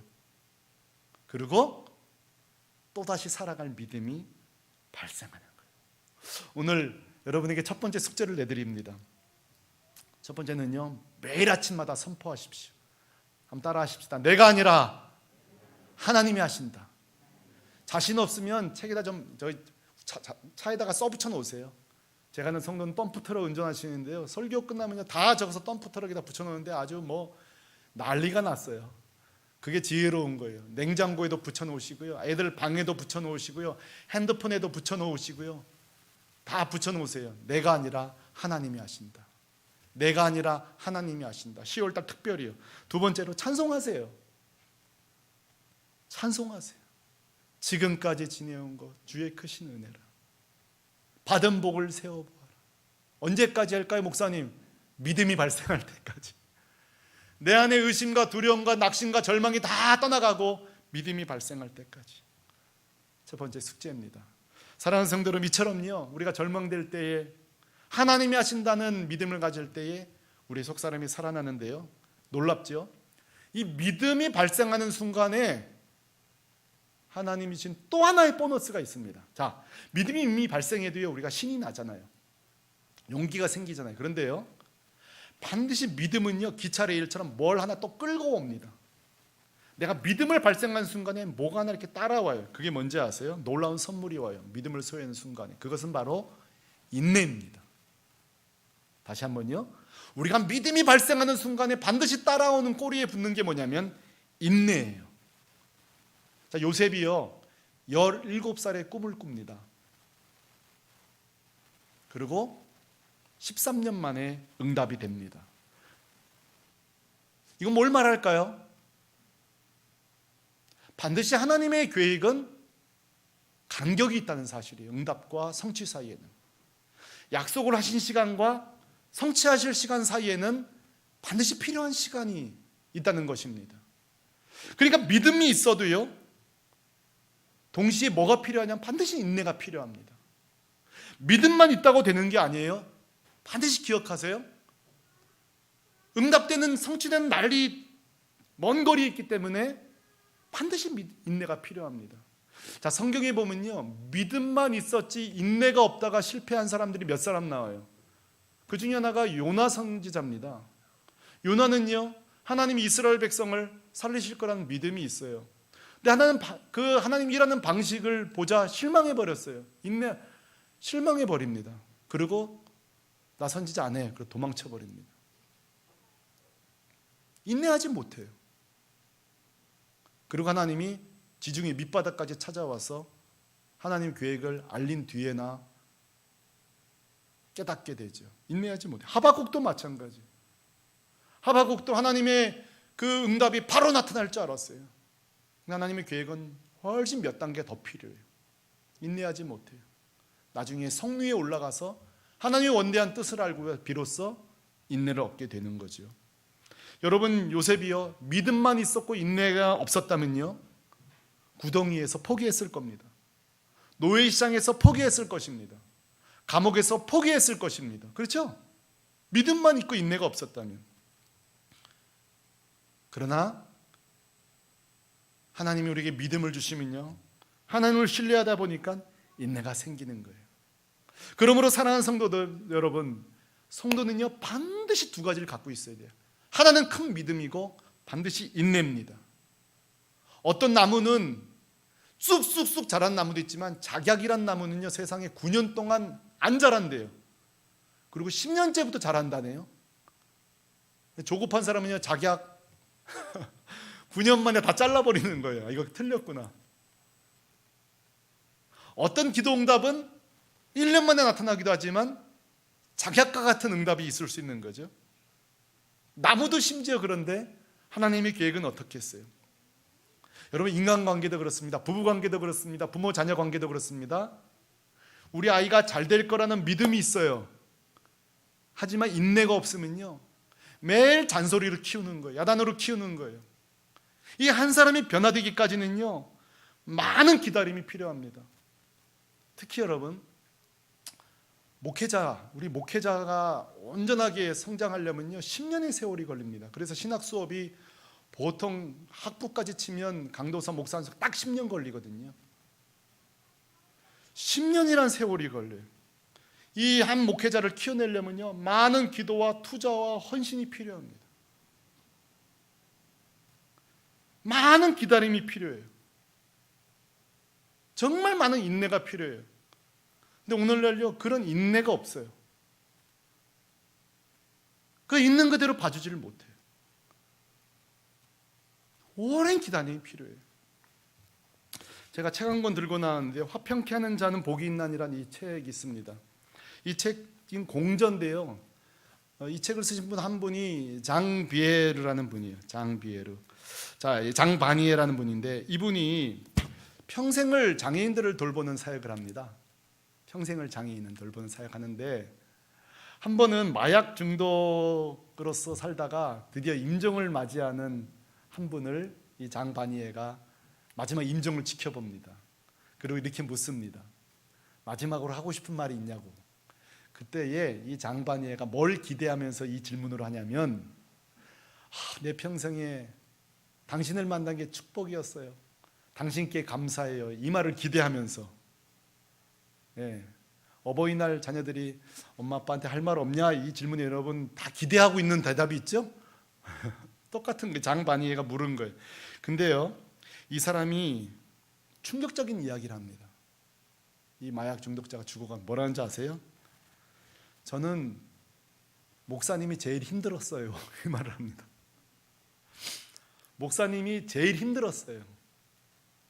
그리고 또다시 살아갈 믿음이 발생하는 거예요. 오늘 여러분에게 첫 번째 숙제를 내드립니다. 첫 번째는요, 매일 아침마다 선포하십시오. 한번 따라 하십시다. 내가 아니라 하나님이 하신다. 자신 없으면 책에다 좀 차에다가 써붙여 놓으세요. 제가 아는 성도는 덤프트럭 운전하시는데요, 설교 끝나면요 다 적어서 덤프트럭에다 붙여 놓는데 아주 뭐 난리가 났어요. 그게 지혜로운 거예요. 냉장고에도 붙여놓으시고요, 애들 방에도 붙여놓으시고요, 핸드폰에도 붙여놓으시고요, 다 붙여놓으세요. 내가 아니라 하나님이 하신다. 내가 아니라 하나님이 하신다. 10월달 특별히요. 두 번째로 찬송하세요. 찬송하세요. 지금까지 지내온 것 주의 크신 은혜라. 받은 복을 세워보아라. 언제까지 할까요, 목사님? 믿음이 발생할 때까지. 내 안에 의심과 두려움과 낙심과 절망이 다 떠나가고 믿음이 발생할 때까지. 첫 번째 숙제입니다. 사랑하는 성도 여러분, 이처럼요, 우리가 절망될 때에 하나님이 하신다는 믿음을 가질 때에 우리 속사람이 살아나는데요, 놀랍죠? 이 믿음이 발생하는 순간에 하나님이 주신 또 하나의 보너스가 있습니다. 자, 믿음이 이미 발생해도요, 우리가 신이 나잖아요. 용기가 생기잖아요. 그런데요, 반드시 믿음은요, 기차 레일처럼 뭘 하나 또 끌고 옵니다. 내가 믿음을 발생한 순간에 뭐가 하나 이렇게 따라와요. 그게 뭔지 아세요? 놀라운 선물이 와요. 믿음을 소유하는 순간에. 그것은 바로 인내입니다. 다시 한번요, 우리가 믿음이 발생하는 순간에 반드시 따라오는 꼬리에 붙는 게 뭐냐면 인내예요. 자, 요셉이요, 17살에 꿈을 꿉니다. 그리고 13년 만에 응답이 됩니다. 이건 뭘 말할까요? 반드시 하나님의 계획은 간격이 있다는 사실이에요. 응답과 성취 사이에는. 약속을 하신 시간과 성취하실 시간 사이에는 반드시 필요한 시간이 있다는 것입니다. 그러니까 믿음이 있어도요, 동시에 뭐가 필요하냐면 반드시 인내가 필요합니다. 믿음만 있다고 되는 게 아니에요. 반드시 기억하세요. 응답되는, 성취되는 날이 먼 거리에 있기 때문에 반드시 인내가 필요합니다. 자, 성경에 보면요, 믿음만 있었지 인내가 없다가 실패한 사람들이 몇 사람 나와요. 그 중에 하나가 요나 선지자입니다. 요나는요, 하나님이 이스라엘 백성을 살리실 거라는 믿음이 있어요. 근데 하나는 그 하나님 일하는 방식을 보자 실망해 버렸어요. 실망해 버립니다. 그리고 나 선지자 안 해. 그리고 도망쳐 버립니다. 인내하지 못해요. 그리고 하나님이 지중해 밑바닥까지 찾아와서 하나님 계획을 알린 뒤에나 깨닫게 되죠. 인내하지 못해요. 하박국도 마찬가지. 하박국도 하나님의 그 응답이 바로 나타날 줄 알았어요. 하나님의 계획은 훨씬 몇 단계 더 필요해요. 인내하지 못해요. 나중에 성리에 올라가서 하나님의 원대한 뜻을 알고 비로소 인내를 얻게 되는 거죠. 여러분, 요셉이요, 믿음만 있었고 인내가 없었다면요, 구덩이에서 포기했을 겁니다. 노예시장에서 포기했을 것입니다. 감옥에서 포기했을 것입니다. 그렇죠? 믿음만 있고 인내가 없었다면. 그러나 하나님이 우리에게 믿음을 주시면요, 하나님을 신뢰하다 보니까 인내가 생기는 거예요. 그러므로 사랑하는 성도들 여러분, 성도는요, 반드시 두 가지를 갖고 있어야 돼요. 하나는 큰 믿음이고 반드시 인내입니다. 어떤 나무는 쑥쑥쑥 자란 나무도 있지만 작약이란 나무는요, 세상에 9년 동안 안 자란대요. 그리고 10년째부터 자란다네요. 조급한 사람은요, 작약 9년 만에 다 잘라버리는 거예요. 이거 틀렸구나. 어떤 기도 응답은 1년 만에 나타나기도 하지만 작약과 같은 응답이 있을 수 있는 거죠. 나무도 심지어 그런데 하나님의 계획은 어떻게 했어요? 여러분, 인간관계도 그렇습니다. 부부관계도 그렇습니다. 부모 자녀 관계도 그렇습니다. 우리 아이가 잘 될 거라는 믿음이 있어요. 하지만 인내가 없으면요, 매일 잔소리를 키우는 거예요. 야단으로 키우는 거예요. 이 한 사람이 변화되기까지는요, 많은 기다림이 필요합니다. 특히 여러분, 우리 목회자가 온전하게 성장하려면요, 10년의 세월이 걸립니다. 그래서 신학 수업이 보통 학부까지 치면 강도사 목사 딱 10년 걸리거든요. 10년이란 세월이 걸려요. 이 한 목회자를 키워내려면요, 많은 기도와 투자와 헌신이 필요합니다. 많은 기다림이 필요해요. 정말 많은 인내가 필요해요. 근데 오늘날요, 그런 인내가 없어요. 그 있는 그대로 봐주지를 못해요. 오랜 기다림이 필요해요. 제가 책 한 권 들고 나왔는데 화평케 하는 자는 복이 있나니라는 이 책이 있습니다. 이 책인 공전인데요. 이 책을 쓰신 분 한 분이 장비에르라는 분이에요. 장비에르. 자, 장바니에라는 분인데 이분이 평생을 장애인들을 돌보는 사역을 합니다. 평생을 장애인을 돌보는 사역하는데 한 번은 마약 중독으로서 살다가 드디어 임종을 맞이하는 한 분을 이 장바니에가 마지막 임종을 지켜봅니다. 그리고 이렇게 묻습니다. 마지막으로 하고 싶은 말이 있냐고. 그때에 이 장바니에가 뭘 기대하면서 이 질문을 하냐면 내 평생에 당신을 만난 게 축복이었어요. 당신께 감사해요. 이 말을 기대하면서 어버이날 자녀들이 엄마 아빠한테 할 말 없냐? 이 질문에 여러분 다 기대하고 있는 대답이 있죠? 똑같은 그 장바니에가 물은 거예요. 근데요, 이 사람이 충격적인 이야기를 합니다. 이 마약 중독자가 죽어가면 뭐라는지 아세요? 저는 목사님이 제일 힘들었어요. 이 말을 합니다. 목사님이 제일 힘들었어요.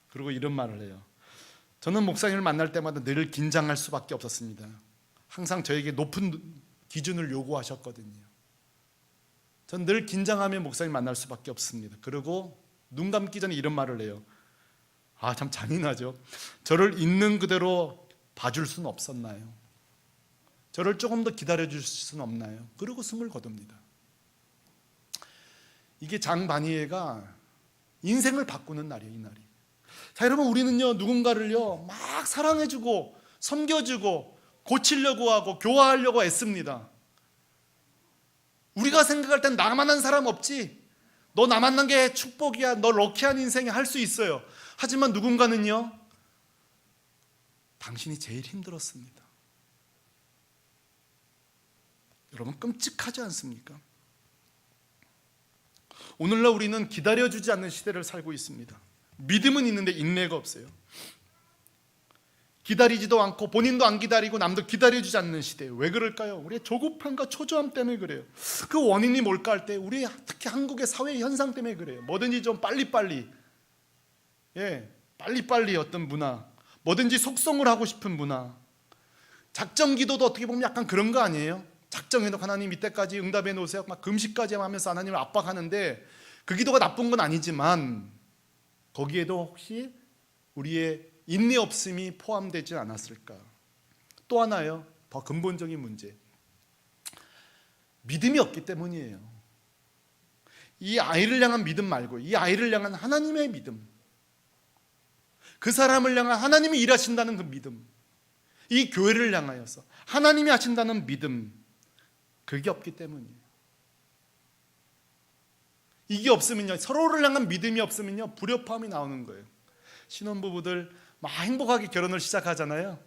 그리고 이런 말을 해요. 저는 목사님을 만날 때마다 늘 긴장할 수밖에 없었습니다. 항상 저에게 높은 기준을 요구하셨거든요. 전 늘 긴장하며 목사님 만날 수밖에 없습니다. 그리고 눈 감기 전에 이런 말을 해요. 참 잔인하죠. 저를 있는 그대로 봐줄 수는 없었나요? 저를 조금 더 기다려줄 수는 없나요? 그리고 숨을 거둡니다. 이게 장바니에가 인생을 바꾸는 날이에요. 이 날이. 자, 여러분, 우리는요 누군가를요 막 사랑해주고 섬겨주고 고치려고 하고 교화하려고 애씁니다. 우리가 생각할 땐 나만한 사람 없지, 너 나 만난 게 축복이야, 너 럭키한 인생에 할 수 있어요. 하지만 누군가는요 당신이 제일 힘들었습니다. 여러분, 끔찍하지 않습니까? 오늘날 우리는 기다려주지 않는 시대를 살고 있습니다. 믿음은 있는데 인내가 없어요. 기다리지도 않고 본인도 안 기다리고 남도 기다려주지 않는 시대예요. 왜 그럴까요? 우리의 조급함과 초조함 때문에 그래요. 그 원인이 뭘까 할 때 우리 특히 한국의 사회 현상 때문에 그래요. 뭐든지 좀 빨리빨리, 빨리빨리 어떤 문화, 뭐든지 속성을 하고 싶은 문화. 작정 기도도 어떻게 보면 약간 그런 거 아니에요? 작정해놓고 하나님 이때까지 응답해 놓으세요. 막 금식까지 하면서 하나님을 압박하는데 그 기도가 나쁜 건 아니지만 거기에도 혹시 우리의 인내 없음이 포함되지 않았을까? 또 하나요, 더 근본적인 문제, 믿음이 없기 때문이에요. 이 아이를 향한 믿음 말고 이 아이를 향한 하나님의 믿음, 그 사람을 향한 하나님이 일하신다는 그 믿음, 이 교회를 향하여서 하나님이 하신다는 믿음, 그게 없기 때문이에요. 이게 없으면요, 서로를 향한 믿음이 없으면요 불협화음이 나오는 거예요. 신혼부부들 막 행복하게 결혼을 시작하잖아요.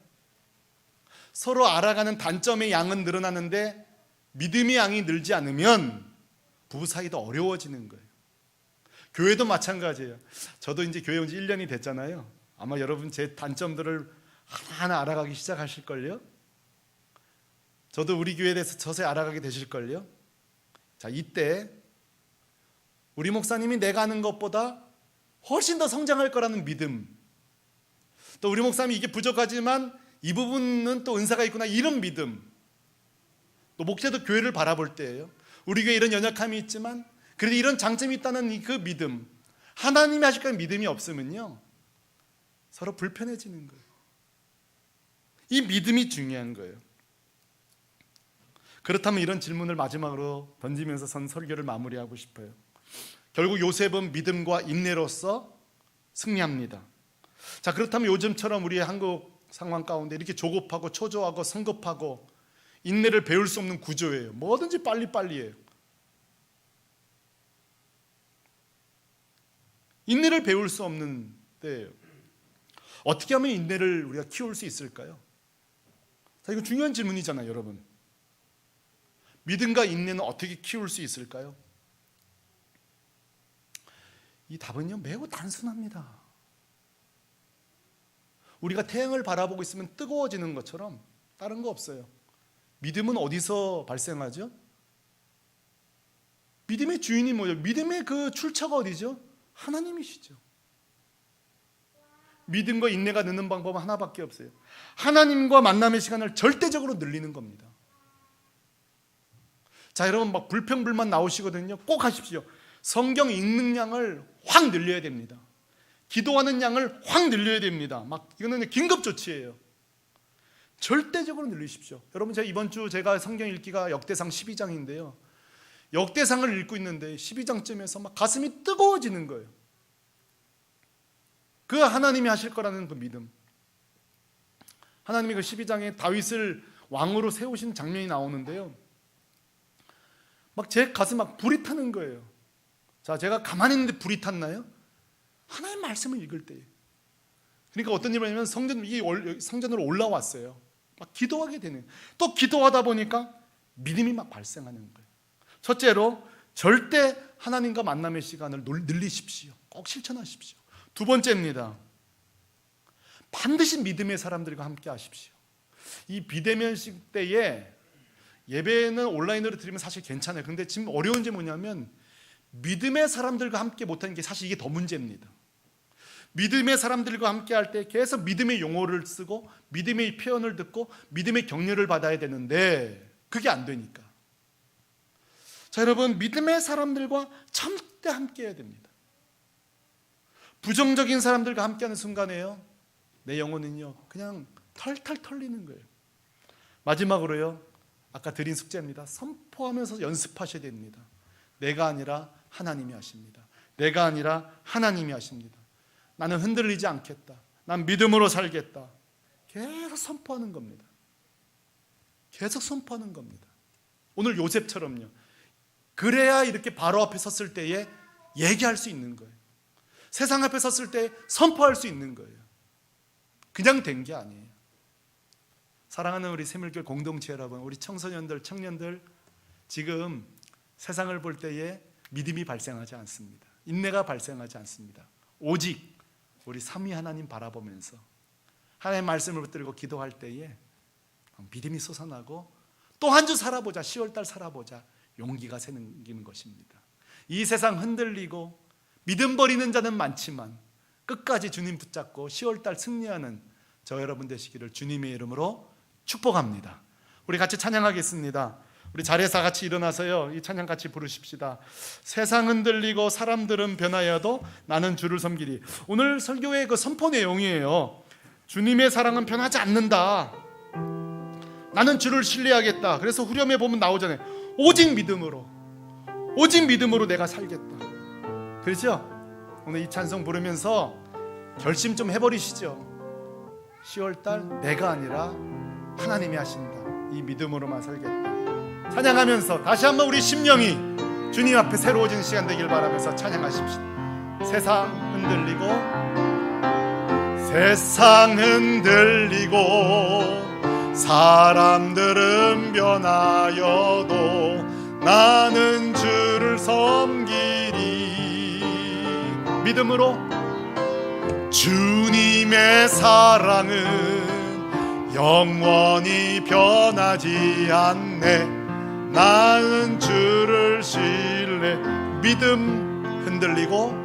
서로 알아가는 단점의 양은 늘어나는데 믿음의 양이 늘지 않으면 부부 사이도 어려워지는 거예요. 교회도 마찬가지예요. 저도 이제 교회 온 지 1년이 됐잖아요. 아마 여러분 제 단점들을 하나하나 알아가기 시작하실걸요. 저도 우리 교회에 대해서 서서히 알아가게 되실걸요. 자, 이때 우리 목사님이 내가 아는 것보다 훨씬 더 성장할 거라는 믿음, 또 우리 목사님이 이게 부족하지만 이 부분은 또 은사가 있구나, 이런 믿음, 또 목회도 교회를 바라볼 때예요. 우리 교회 이런 연약함이 있지만 그래도 이런 장점이 있다는 그 믿음, 하나님이 하실 거라는 믿음이 없으면요 서로 불편해지는 거예요. 이 믿음이 중요한 거예요. 그렇다면 이런 질문을 마지막으로 던지면서 선 설교를 마무리하고 싶어요. 결국 요셉은 믿음과 인내로서 승리합니다. 자, 그렇다면 요즘처럼 우리의 한국 상황 가운데 이렇게 조급하고 초조하고 성급하고 인내를 배울 수 없는 구조예요. 뭐든지 빨리빨리예요. 인내를 배울 수 없는 때예요. 어떻게 하면 인내를 우리가 키울 수 있을까요? 자, 이거 중요한 질문이잖아요, 여러분. 믿음과 인내는 어떻게 키울 수 있을까요? 이 답은요 매우 단순합니다. 우리가 태양을 바라보고 있으면 뜨거워지는 것처럼 다른 거 없어요. 믿음은 어디서 발생하죠? 믿음의 주인이 뭐죠? 믿음의 그 출처가 어디죠? 하나님이시죠. 믿음과 인내가 느는 방법은 하나밖에 없어요. 하나님과 만남의 시간을 절대적으로 늘리는 겁니다. 자, 여러분 막 불평불만 나오시거든요. 꼭 하십시오. 성경 읽는 양을 확 늘려야 됩니다. 기도하는 양을 확 늘려야 됩니다. 막 이거는 긴급 조치예요. 절대적으로 늘리십시오. 여러분, 제가 이번 주 제가 성경 읽기가 역대상 12장인데요. 역대상을 읽고 있는데 12장쯤에서 막 가슴이 뜨거워지는 거예요. 그 하나님이 하실 거라는 그 믿음. 하나님이 그 12장에 다윗을 왕으로 세우신 장면이 나오는데요. 막 제 가슴 막 불이 타는 거예요. 자, 제가 가만히 있는데 불이 탔나요? 하나님 말씀을 읽을 때. 그러니까 어떤 일을 하냐면 성전으로 올라왔어요. 막 기도하게 되는. 또 기도하다 보니까 믿음이 막 발생하는 거예요. 첫째로 절대 하나님과 만남의 시간을 늘리십시오. 꼭 실천하십시오. 두 번째입니다. 반드시 믿음의 사람들과 함께 하십시오. 이 비대면식 때에 예배는 온라인으로 드리면 사실 괜찮아요. 근데 지금 어려운 게 뭐냐면 믿음의 사람들과 함께 못하는 게 사실 이게 더 문제입니다. 믿음의 사람들과 함께 할 때 계속 믿음의 용어를 쓰고 믿음의 표현을 듣고 믿음의 격려를 받아야 되는데 그게 안 되니까. 자, 여러분, 믿음의 사람들과 절대 함께 해야 됩니다. 부정적인 사람들과 함께하는 순간에요, 내 영혼은요 그냥 털털 털리는 거예요. 마지막으로요, 아까 드린 숙제입니다. 선포하면서 연습하셔야 됩니다. 내가 아니라 하나님이 하십니다. 내가 아니라 하나님이 하십니다. 나는 흔들리지 않겠다. 난 믿음으로 살겠다. 계속 선포하는 겁니다. 계속 선포하는 겁니다. 오늘 요셉처럼요. 그래야 이렇게 바로 앞에 섰을 때에 얘기할 수 있는 거예요. 세상 앞에 섰을 때 선포할 수 있는 거예요. 그냥 된 게 아니에요. 사랑하는 우리 새물교회 공동체 여러분, 우리 청소년들, 청년들, 지금 세상을 볼 때에 믿음이 발생하지 않습니다. 인내가 발생하지 않습니다. 오직 우리 삼위 하나님 바라보면서 하나님의 말씀을 붙들고 기도할 때에 믿음이 솟아나고 또 한 주 살아보자, 10월달 살아보자, 용기가 생기는 것입니다. 이 세상 흔들리고 믿음 버리는 자는 많지만 끝까지 주님 붙잡고 10월달 승리하는 저 여러분 되시기를 주님의 이름으로 축복합니다. 우리 같이 찬양하겠습니다. 우리 자리에서 같이 일어나서요, 이 찬양 같이 부르십시다. 세상 흔들리고 사람들은 변하여도 나는 주를 섬기리. 오늘 설교의 그 선포 내용이에요. 주님의 사랑은 변하지 않는다. 나는 주를 신뢰하겠다. 그래서 후렴에 보면 나오잖아요. 오직 믿음으로 내가 살겠다. 그렇죠? 오늘 이 찬송 부르면서 결심 좀 해버리시죠. 10월달 내가 아니라 하나님이 하신다. 이 믿음으로만 살겠다. 찬양하면서 다시 한번 우리 심령이 주님 앞에 새로워지는 시간 되길 바라면서 찬양하십시오. 세상 흔들리고 사람들은 변하여도 나는 주를 섬기리. 믿음으로 주님의 사랑은 영원히 변하지 않네. 나는 주를 신뢰. 믿음 흔들리고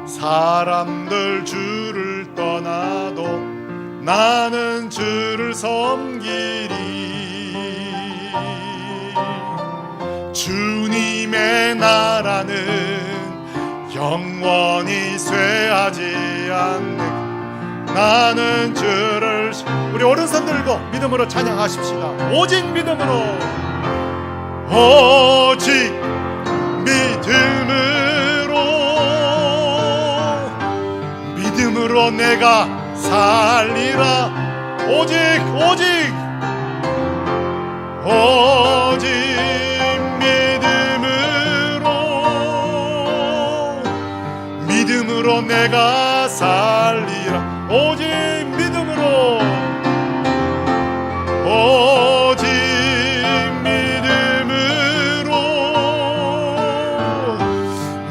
사람들 주를 떠나도 나는 주를 섬기리. 주님의 나라는 영원히 쇠하지 않네. 나는 주를. 우리 오른손 들고 믿음으로 찬양하십시다. 오직 믿음으로, 오직 믿음으로 내가 살리라. 오직 믿음으로 내가 살리라. 오직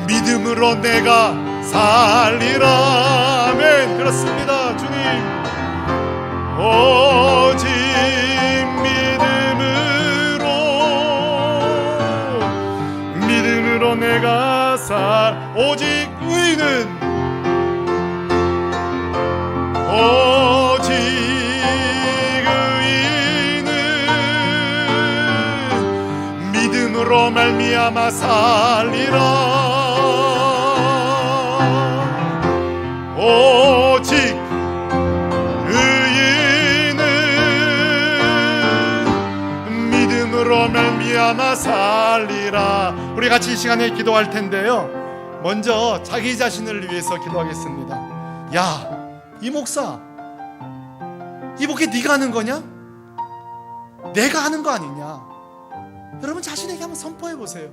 믿음으로 내가 살리라. 아멘. 그렇습니다. 주님, 오직 10절 오직 의인은 오직 의인은 믿음으로 말미암아 살리라. 오직 의인은 믿음으로 말미암아 살리라. 우리 같이 이 시간에 기도할 텐데요, 먼저 자기 자신을 위해서 기도하겠습니다. 야, 이 목사, 이 목회 네가 하는 거냐? 내가 하는 거 아니냐? 여러분 자신에게 한번 선포해 보세요.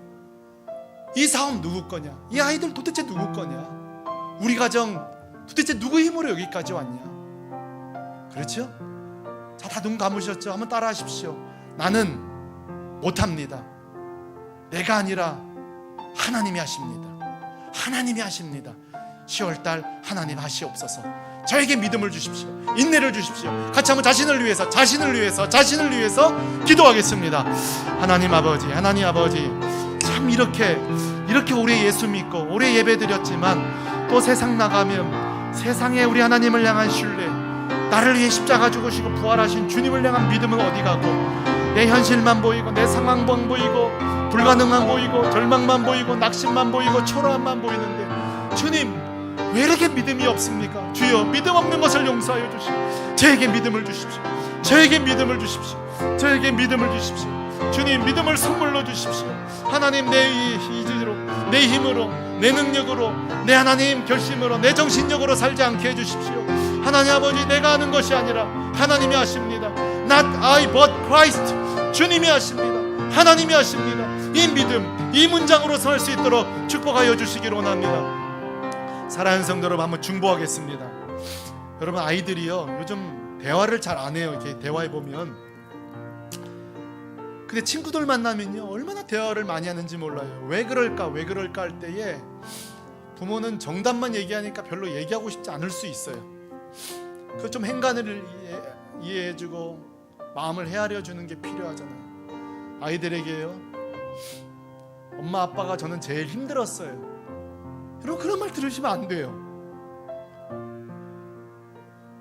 이 사업 누구 거냐? 이 아이들 도대체 누구 거냐? 우리 가정 도대체 누구의 힘으로 여기까지 왔냐? 그렇죠? 자, 다 눈 감으셨죠? 한번 따라 하십시오. 나는 못합니다. 내가 아니라 하나님이 하십니다. 하나님이 하십니다. 10월달 하나님 하시옵소서. 저에게 믿음을 주십시오. 인내를 주십시오. 같이 한번 자신을 위해서 기도하겠습니다. 하나님 아버지, 하나님 아버지, 참 이렇게 오래 예수 믿고 오래 예배 드렸지만 또 세상 나가면 세상에 우리 하나님을 향한 신뢰, 나를 위해 십자가 죽으시고 부활하신 주님을 향한 믿음은 어디 가고, 내 현실만 보이고 내 상황만 보이고 불가능한 보이고 절망만 보이고 낙심만 보이고 초라함만 보이는데, 주님 왜 이렇게 믿음이 없습니까? 주여, 믿음 없는 것을 용서하여 주시고 저에게 믿음을 주십시오. 저에게 믿음을 주십시오. 저에게 믿음을 주십시오. 주님, 믿음을 선물로 주십시오. 하나님, 내 의지로, 내 힘으로, 내 능력으로, 내 하나님 결심으로, 내 정신력으로 살지 않게 해주십시오. 하나님 아버지, 내가 하는 것이 아니라 하나님이 하십니다. Not I but Christ. 주님이 하십니다. 하나님이 하십니다. 이 믿음, 이 문장으로 설 수 있도록 축복하여 주시기를 원합니다. 사랑하는 성도 여러분, 한번 중보하겠습니다. 여러분, 아이들이요 요즘 대화를 잘 안 해요. 이렇게 대화해 보면, 근데 친구들 만나면요 얼마나 대화를 많이 하는지 몰라요. 왜 그럴까 할 때에 부모는 정답만 얘기하니까 별로 얘기하고 싶지 않을 수 있어요. 그 좀 행간을 이해해주고 마음을 헤아려 주는 게 필요하잖아요. 아이들에게요, 엄마 아빠가 저는 제일 힘들었어요. 여러분, 그런 말 들으시면 안 돼요.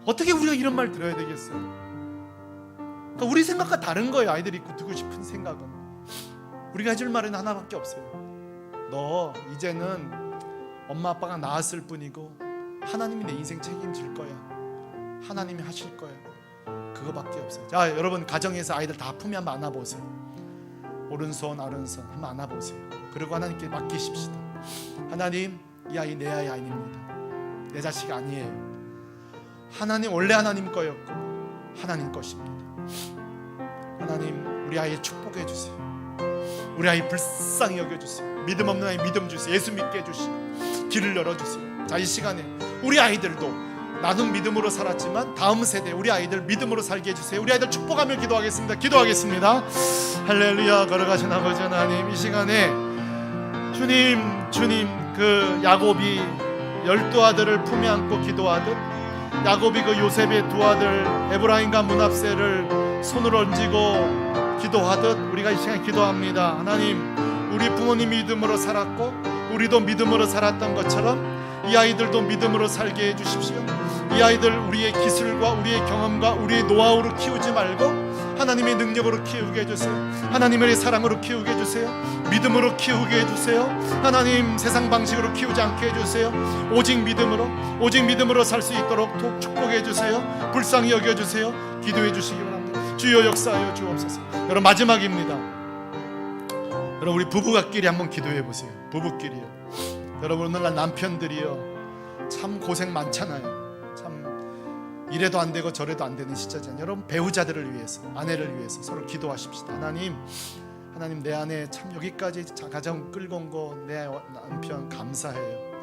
어떻게 우리가 이런 말 들어야 되겠어요? 그러니까 우리 생각과 다른 거예요. 아이들이 듣고 싶은 생각은. 우리가 해줄 말은 하나밖에 없어요. 너 이제는 엄마 아빠가 낳았을 뿐이고 하나님이 내 인생 책임질 거야. 하나님이 하실 거야. 그거밖에 없어요. 자, 여러분 가정에서 아이들 다 품에 한번 안아보세요. 오른손 오른손 한번 안아보세요. 그리고 하나님께 맡기십시다. 하나님, 이 아이 내 아이 아닙니다. 내 자식 아니에요. 하나님 원래 하나님 거였고 하나님 것입니다. 하나님, 우리 아이 축복해 주세요. 우리 아이 불쌍히 여겨주세요. 믿음 없는 아이 믿음 주세요. 예수 믿게 해주시고 길을 열어주세요. 자, 이 시간에 우리 아이들도 나는 믿음으로 살았지만 다음 세대 우리 아이들 믿음으로 살게 해주세요. 우리 아이들 축복하며 기도하겠습니다. 할렐루야. 걸어가신 아버지 하나님, 이 시간에 주님, 그 야곱이 12아들을 품에 안고 기도하듯, 야곱이 그 요셉의 두 아들 에브라임과 므낫세를 손을 얹고 기도하듯 우리가 이 시간 기도합니다. 하나님, 우리 부모님 믿음으로 살았고 우리도 믿음으로 살았던 것처럼 이 아이들도 믿음으로 살게 해주십시오. 이 아이들 우리의 기술과 우리의 경험과 우리의 노하우로 키우지 말고 하나님의 능력으로 키우게 해주세요. 하나님의 사랑으로 키우게 해주세요. 믿음으로 키우게 해주세요. 하나님, 세상 방식으로 키우지 않게 해주세요. 오직 믿음으로 살 수 있도록 축복해 주세요. 불쌍히 여겨주세요. 기도해 주시기 바랍니다. 주여 역사하여 주옵소서. 여러분, 마지막입니다. 여러분, 우리 부부끼리 한번 기도해 보세요. 부부끼리요. 여러분, 오늘날 남편들이요 참 고생 많잖아요. 참 이래도 안 되고 저래도 안 되는 시절이잖아요. 여러분, 배우자들을 위해서, 아내를 위해서 서로 기도하십시다. 하나님, 내 아내 참 여기까지 가정 끌고 온 거 내 남편 감사해요.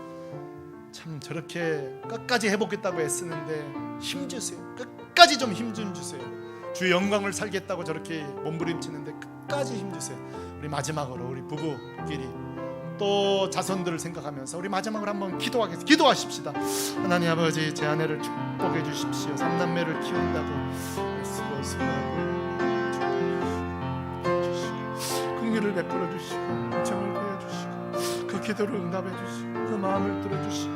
참 저렇게 끝까지 해보겠다고 애쓰는데 힘 주세요. 끝까지 좀 힘 좀 주세요. 주의 영광을 살겠다고 저렇게 몸부림치는데 끝까지 힘 주세요. 우리 마지막으로 우리 부부끼리 또 자손들을 생각하면서 우리 마지막으로 한번 기도하십시다. 하나님 아버지, 제 아내를 축복해 주십시오. 3남매를 키운다고 애쓰고 수고하고 긍휼을 베풀어 주시고 정을 보여 주시고 그 그 기도를 응답해 주시고 그 마음을 들어주시고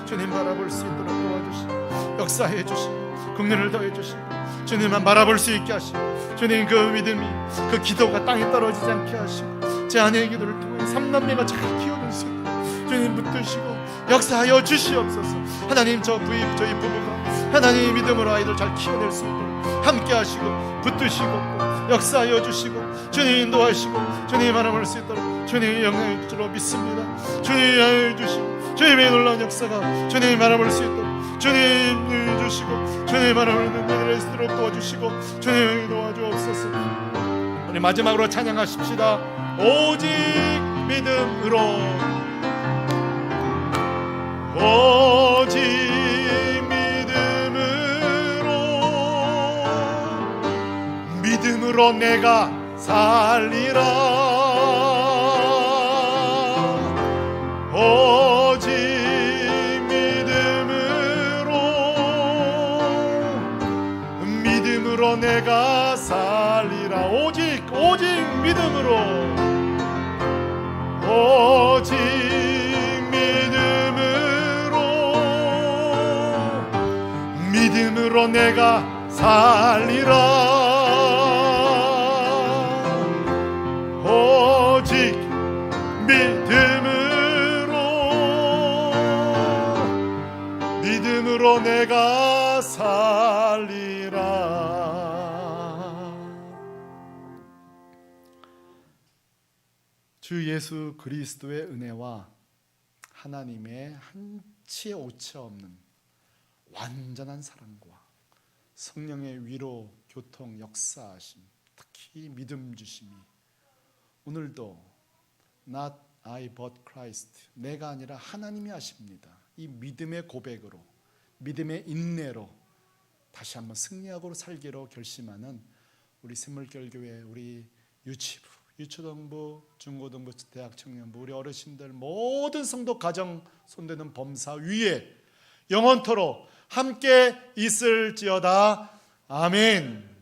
주님 바라볼 수 있도록 도와주시고 역사해 주시고 긍휼을 더해 주시고 주님만 바라볼 수 있게 하시고 주님 그 믿음이 그 기도가 땅에 떨어지지 않게 하시고 제 아내의 기도를 통해 3남매가 잘 키워줄 수 있도록 주님 붙드시고 역사하여 주시옵소서. 하나님 저희 부부가 하나님 믿음으로 아이들 잘 키워낼 수 있도록 함께 하시고 붙드시고 역사하여 주시고 주님 인도하시고 주님 바라볼 수 있도록 주님이 영향을 줄로 믿습니다. 주님이 영향을 주시고 주님의 놀라운 역사가 주님이 바라볼 수 있도록 주님이 주시고 주님이 바라보는 눈을 쓰도록 도와주시고 주님이 도와주옵소서. 우리 마지막으로 찬양하십시다. 오직 믿음으로 오직 믿음으로 내가 살리라. 오직 믿음으로 내가 살리라. 오직 믿음으로 오직 믿음으로 내가 살리라. 오직 믿음으로 내가 살리라. 주 예수 그리스도의 은혜와 하나님의 한치의 오차 없는 완전한 사랑과 성령의 위로, 교통, 역사하심, 특히 믿음 주심이 오늘도 Not I but Christ, 내가 아니라 하나님이 하십니다. 이 믿음의 고백으로, 믿음의 인내로 다시 한번 승리하고 살기로 결심하는 우리 샘물결교회, 우리 유치부, 유초등부, 중고등부, 대학 청년부, 우리 어르신들 모든 성도 가정 손대는 범사 위에 영원토록 함께 있을지어다. 아멘.